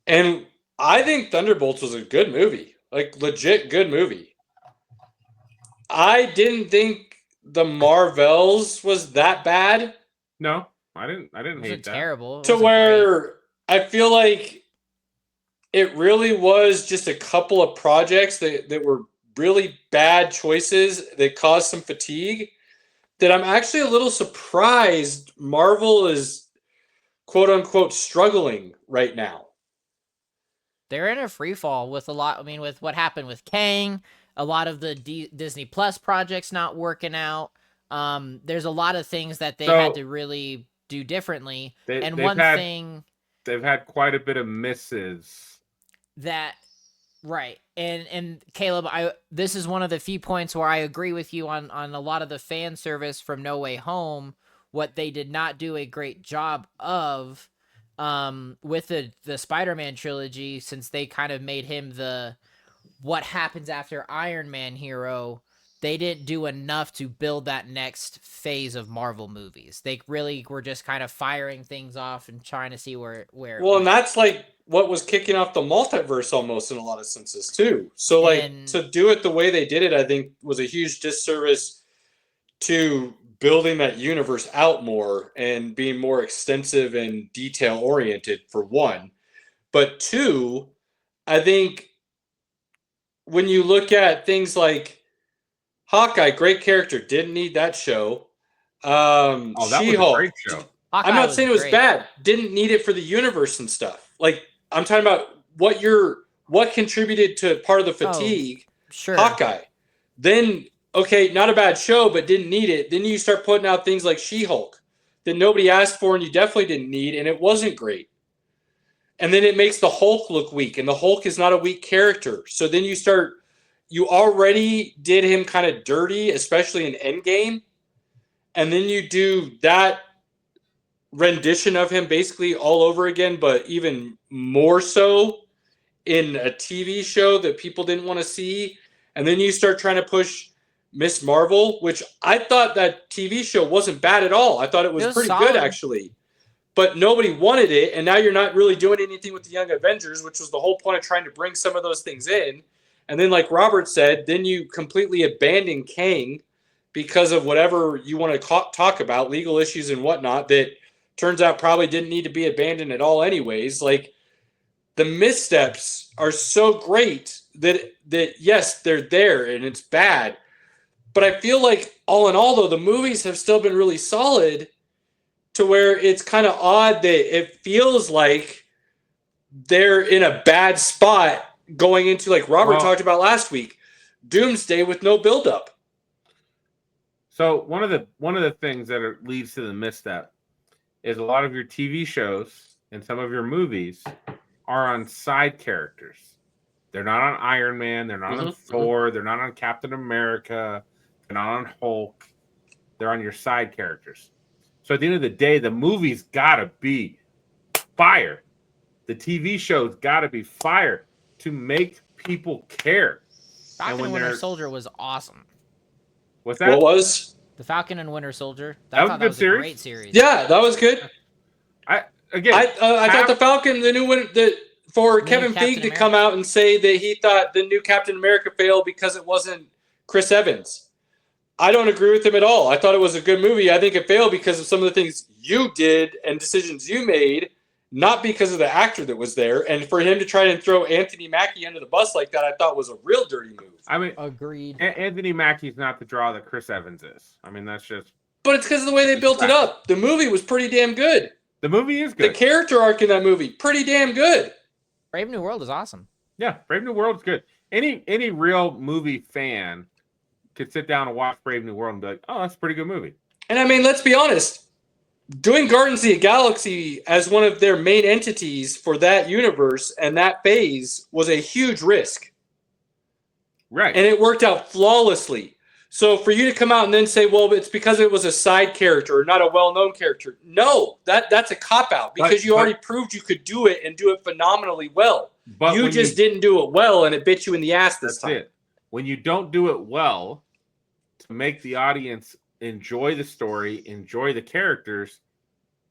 And I think Thunderbolts was a good movie. Like, legit good movie. I didn't think the Marvels was that bad. No, I didn't hate that. Terrible. To where I feel like it really was just a couple of projects that were really bad choices that caused some fatigue. That I'm actually a little surprised Marvel is quote unquote struggling right now. They're in a free fall with a lot. I mean, with what happened with Kang, a lot of the Disney Plus projects not working out. There's a lot of things that they had to really do differently. They've had quite a bit of misses. Right. And Caleb, this is one of the few points where I agree with you on a lot of the fan service from No Way Home. What they did not do a great job of with the Spider-Man trilogy, since they kind of made him the what happens after Iron Man hero. They didn't do enough to build that next phase of Marvel movies. They really were just kind of firing things off and trying to see where. Well, and that's like what was kicking off the multiverse almost in a lot of senses too. So like to do it the way they did it, I think was a huge disservice to building that universe out more and being more extensive and detail oriented for one. But two, I think when you look at things like Hawkeye, great character, didn't need that show. That was a great show. I'm not saying it was bad. Didn't need it for the universe and stuff. Like, I'm talking about what contributed to part of the fatigue. Sure. Hawkeye. Then okay, not a bad show, but didn't need it. Then you start putting out things like She-Hulk that nobody asked for and you definitely didn't need, and it wasn't great. And then it makes the Hulk look weak, and the Hulk is not a weak character. So then you already did him kind of dirty, especially in Endgame, and then you do that rendition of him basically all over again, but even more so in a TV show that people didn't want to see. And then you start trying to push Miss Marvel, which I thought that TV show wasn't bad at all. I thought it was pretty solid. good, actually. But nobody wanted it, and now you're not really doing anything with the Young Avengers, which was the whole point of trying to bring some of those things in. And then, like Robert said, then you completely abandon Kang because of whatever you want to talk about, legal issues and whatnot, that turns out probably didn't need to be abandoned at all anyways. Like, the missteps are so great that yes, they're there and it's bad. But I feel like all in all, though, the movies have still been really solid to where it's kind of odd that it feels like they're in a bad spot going into, like Robert talked about last week, Doomsday with no buildup. So one of the things that leads to the misstep is a lot of your TV shows and some of your movies are on side characters. They're not on Iron Man. They're not on Thor. They're not on Captain America. They're not on Hulk. They're on your side characters. So at the end of the day, the movie's got to be fire. The TV show's got to be fire to make people care. Falcon and Winter Soldier was awesome. What's that? What was? The Falcon and Winter Soldier. That was a good series. A great series. Yeah, that was good. I thought the Falcon, the new one, for Kevin Feige to come out and say that he thought the new Captain America failed because it wasn't Chris Evans. I don't agree with him at all. I thought it was a good movie. I think it failed because of some of the things you did and decisions you made, not because of the actor that was there. And for him to try and throw Anthony Mackie under the bus like that, I thought was a real dirty move. I mean, agreed. Anthony Mackie's not the draw that Chris Evans is. I mean, that's just. But it's because of the way they built it up. The movie was pretty damn good. The movie is good. The character arc in that movie, pretty damn good. Brave New World is awesome. Yeah, Brave New World is good. Any real movie fan could sit down and watch Brave New World and be like, oh, that's a pretty good movie. And I mean, let's be honest. Doing Guardians of the Galaxy as one of their main entities for that universe and that phase was a huge risk. Right. And it worked out flawlessly. So for you to come out and then say, well, it's because it was a side character or not a well-known character. No, that's a cop-out because you already proved you could do it and do it phenomenally well. But you just didn't do it well, and it bit you in the ass this time. It. When you don't do it well to make the audience enjoy the story, enjoy the characters,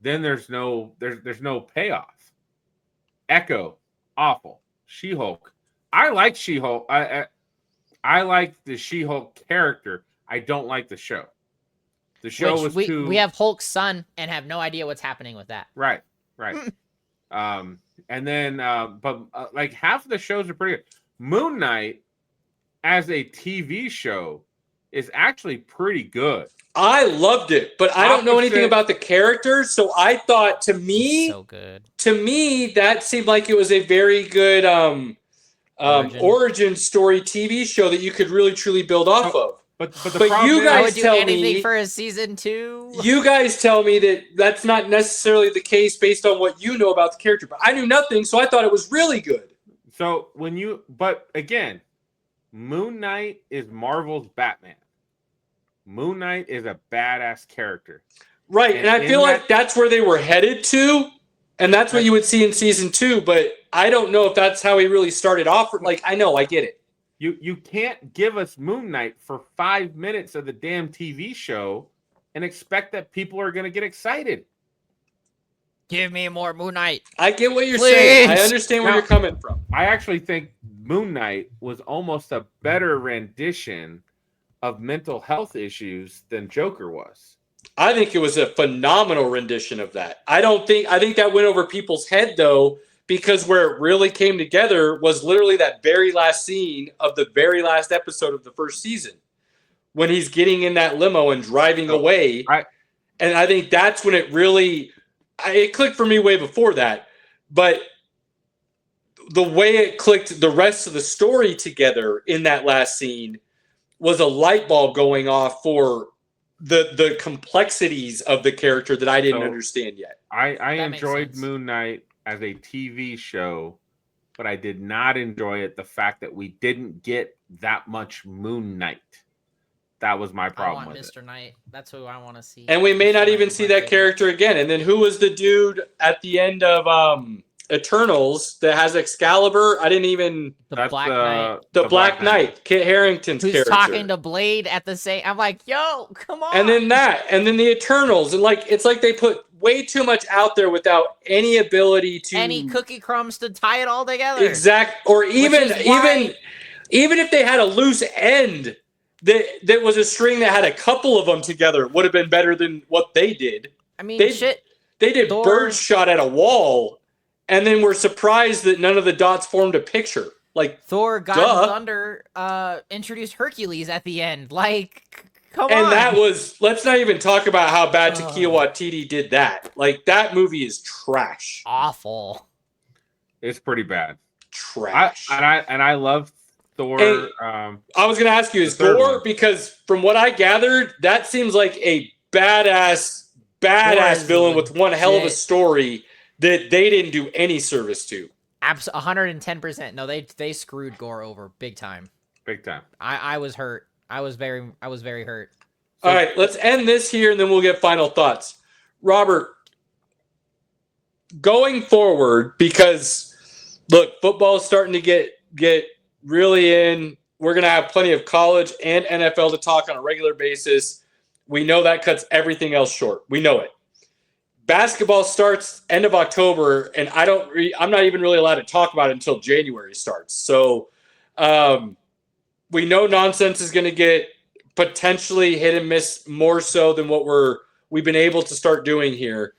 then there's no payoff. Echo, awful. She-Hulk. I like She-Hulk. I like the She-Hulk character. I don't like the show. The show was too. We have Hulk's son and have no idea what's happening with that. Right. And then, but like half of the shows are pretty good. Moon Knight, as a TV show, is actually pretty good. I loved it, but I don't know anything about the characters, so I thought to me, so good. To me, that seemed like it was a very good origin story TV show that you could really truly build off of. But the problem you guys is, tell anything me for a season 2. You guys tell me that that's not necessarily the case based on what you know about the character. But I knew nothing, so I thought it was really good. So but again, Moon Knight is Marvel's Batman. Moon Knight is a badass character. Right, and I feel like that's where they were headed to, and that's what you would see in season 2, but I don't know if that's how he really started off. Like, I know, I get it. You can't give us Moon Knight for 5 minutes of the damn TV show and expect that people are going to get excited. Give me more Moon Knight. I get what you're saying. I understand where you're coming from. I actually think Moon Knight was almost a better rendition of mental health issues than Joker was. I think it was a phenomenal rendition of that. I think that went over people's head, though, because where it really came together was literally that very last scene of the very last episode of the first season when he's getting in that limo and driving away. And I think that's when it really it clicked for me way before that. But the way it clicked the rest of the story together in that last scene was a light bulb going off for the complexities of the character that I didn't understand yet. I That makes enjoyed sense. Moon Knight as a TV show, but I did not enjoy it the fact that we didn't get that much Moon Knight. That was my I problem want with Mr. Knight. That's who I want to see. And we may Mr. not Knight even is see my that favorite. character again. And then who was the dude at the end of Eternals that has Excalibur? I didn't even... The Black Knight. The Black Knight, Kit Harington's Who's character. talking to Blade at the same... I'm like, yo, come on. And then the Eternals. And like it's like they put way too much out there without any ability to... Any cookie crumbs to tie it all together. Or even is why- even if they had a loose end that was a string that had a couple of them together, would have been better than what they did. I mean, They shit. did Thor- bird shot at a wall, and then were surprised that none of the dots formed a picture. Like Thor, God Duh. of Thunder, introduced Hercules at the end. Like, come and on. that was, let's not even talk about how bad Taika Waititi did that. Like, that movie is trash. Awful. It's pretty bad. Trash. I love Thor. Hey, I was going to ask you, is the third Thor, one. because from what I gathered, that seems like a badass is villain with one hell of a legit. story that they didn't do any service to. 110%. No, they screwed Gore over big time. Big time. I was hurt. I was very hurt. All right, let's end this here, and then we'll get final thoughts. Robert, going forward, because look, football is starting to get really in. We're going to have plenty of college and NFL to talk on a regular basis. We know that cuts everything else short. We know it. Basketball starts end of October, and I'm not even really allowed to talk about it until January starts. So we know nonsense is going to get potentially hit and miss more so than what we've been able to start doing here.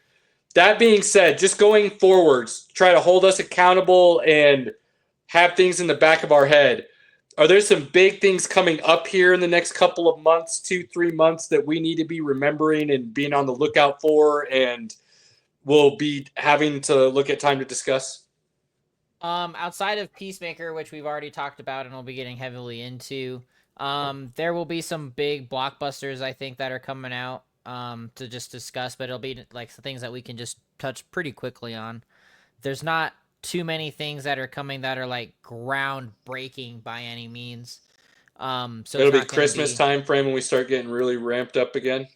That being said, just going forwards, try to hold us accountable and have things in the back of our head. Are there some big things coming up here in the next couple of months, 2-3 months, that we need to be remembering and being on the lookout for, and we'll be having to look at time to discuss? Outside of Peacemaker, which we've already talked about and we'll be getting heavily into, there will be some big blockbusters, I think, that are coming out to just discuss, but it'll be like the things that we can just touch pretty quickly on. There's not too many things that are coming that are like groundbreaking by any means. So it'll be Christmas time frame when we start getting really ramped up again.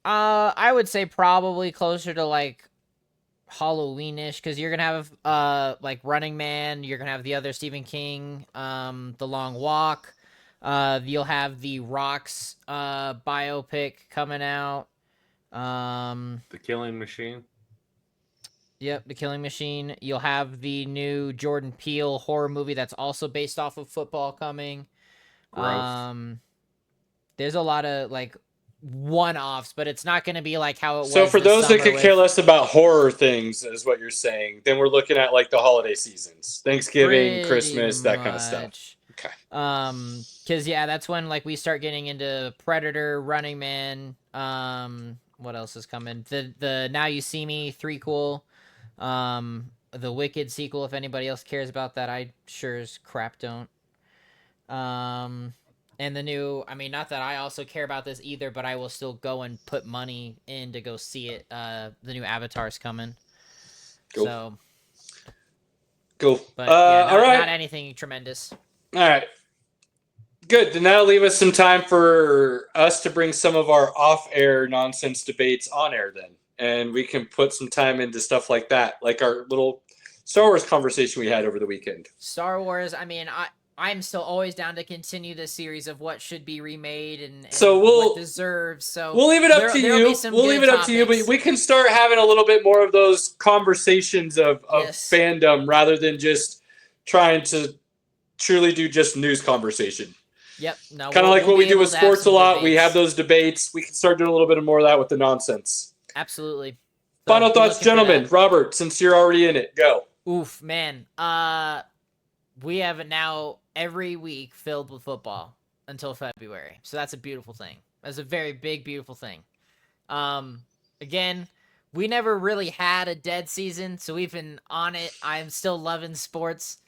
I would say probably closer to like Halloweenish, because you're gonna have like Running Man, you're gonna have the other Stephen King, The Long Walk, you'll have the Rock's biopic coming out, The Killing Machine. Yep, The Killing Machine. You'll have the new Jordan Peele horror movie that's also based off of football coming. Gross. There's a lot of like one-offs, but it's not going to be like how it was. So for this those that summer could with- care less about horror things, is what you're saying, then we're looking at like the holiday seasons, Thanksgiving, Pretty Christmas, that kind of stuff. much. Okay. Because yeah, that's when like we start getting into Predator, Running Man. What else is coming? The Now You See Me threequel, the Wicked sequel. If anybody else cares about that, I sure as crap don't. And the new, I mean, not that I also care about this either, but I will still go and put money in to go see it. The new Avatar's coming. Cool. So, Cool. but yeah, all right. not anything tremendous. All right. Good. Then that'll leave us some time for us to bring some of our off-air nonsense debates on air then. And we can put some time into stuff like that, like our little Star Wars conversation we had over the weekend. Star Wars, I mean, I'm still always down to continue the series of what should be remade and So what deserves. So we'll leave it up to there'll you. be some We'll good leave it up to you, but topics. we can start having a little bit more of those conversations of Yes. fandom rather than just trying to truly do just news conversation. Yep. No, Kind of like we'll what we be do able with to have sports a some lot. We debates. have those debates. We can start doing a little bit more of that with the nonsense. Absolutely. So Final be thoughts, looking for gentlemen. that. Robert, since you're already in it, go. Oof, man. We have it now every week filled with football until February. So that's a beautiful thing. That's a very big, beautiful thing. Again, we never really had a dead season, so we've been on it. I'm still loving sports.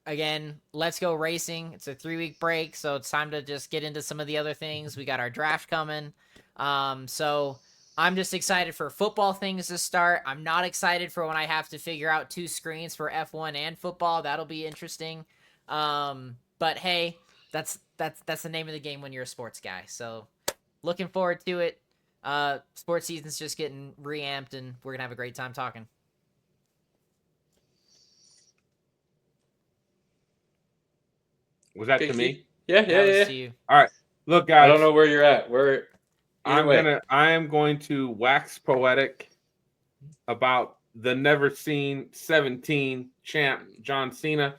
again, let's go racing. It's a 3-week break, so it's time to just get into some of the other things. We got our draft coming. So I'm just excited for football things to start. I'm not excited for when I have to figure out 2 screens for F1 and football. That'll be interesting. But hey, that's the name of the game when you're a sports guy. So looking forward to it. Sports season's just getting reamped, and we're gonna have a great time talking. Was that to me? Yeah. To you. All right. Look, guys. I don't know where you're at. I am going to wax poetic about the never seen 17 champ John Cena,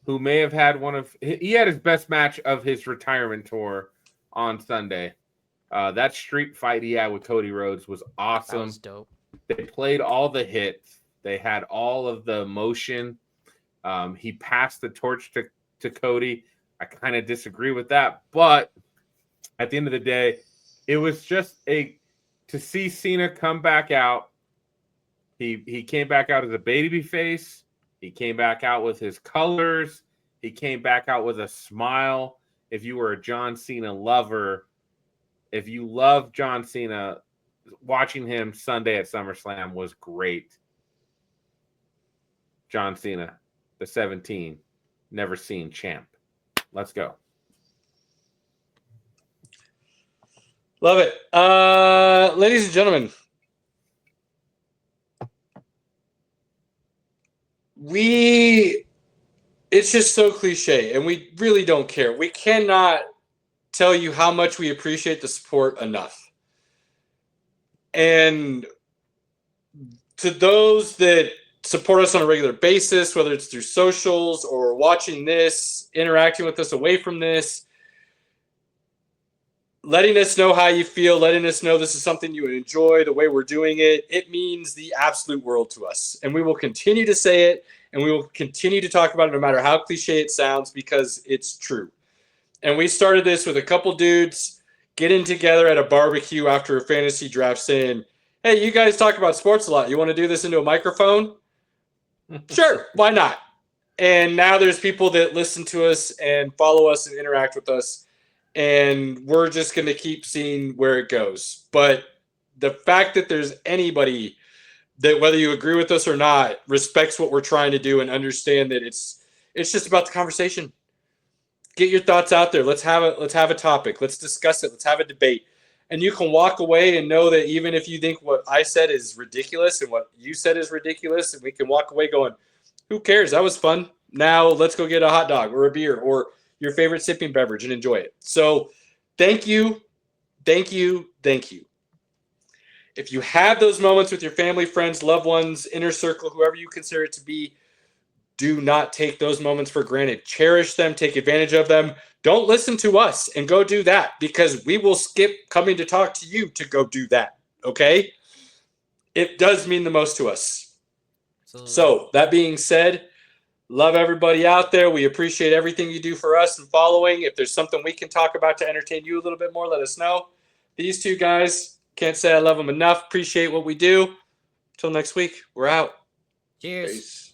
who may have had he had his best match of his retirement tour on Sunday. That street fight he had with Cody Rhodes was awesome. That was dope. They played all the hits. They had all of the emotion. He passed the torch to Cody. I kind of disagree with that, but at the end of the day, it was just to see Cena come back out. He came back out as a baby face. He came back out with his colors. He came back out with a smile. If you were a John Cena lover, if you love John Cena, watching him Sunday at SummerSlam was great. John Cena, the 17, never seen champ. Let's go. Love it. Ladies and gentlemen, it's just so cliche, and we really don't care. We cannot tell you how much we appreciate the support enough. And to those that support us on a regular basis, whether it's through socials or watching this, interacting with us away from this, letting us know how you feel, letting us know this is something you would enjoy, the way we're doing it, it means the absolute world to us. And we will continue to say it, and we will continue to talk about it no matter how cliche it sounds, because it's true. And we started this with a couple dudes getting together at a barbecue after a fantasy draft saying, hey, you guys talk about sports a lot. You want to do this into a microphone? Sure, why not? And now there's people that listen to us and follow us and interact with us. And we're just going to keep seeing where it goes. But the fact that there's anybody that, whether you agree with us or not, respects what we're trying to do and understand that it's just about the conversation. Get your thoughts out there. Let's have a topic. Let's discuss it. Let's have a debate. And you can walk away and know that even if you think what I said is ridiculous and what you said is ridiculous, and we can walk away going, who cares? That was fun. Now let's go get a hot dog or a beer or your favorite sipping beverage and enjoy it. So thank you. Thank you. Thank you. If you have those moments with your family, friends, loved ones, inner circle, whoever you consider it to be, do not take those moments for granted. Cherish them. Take advantage of them. Don't listen to us and go do that, because we will skip coming to talk to you to go do that. Okay? It does mean the most to us. Absolutely. So that being said, love everybody out there. We appreciate everything you do for us and following. If there's something we can talk about to entertain you a little bit more, let us know. These two guys, can't say I love them enough. Appreciate what we do. Until next week, we're out. Cheers. Peace.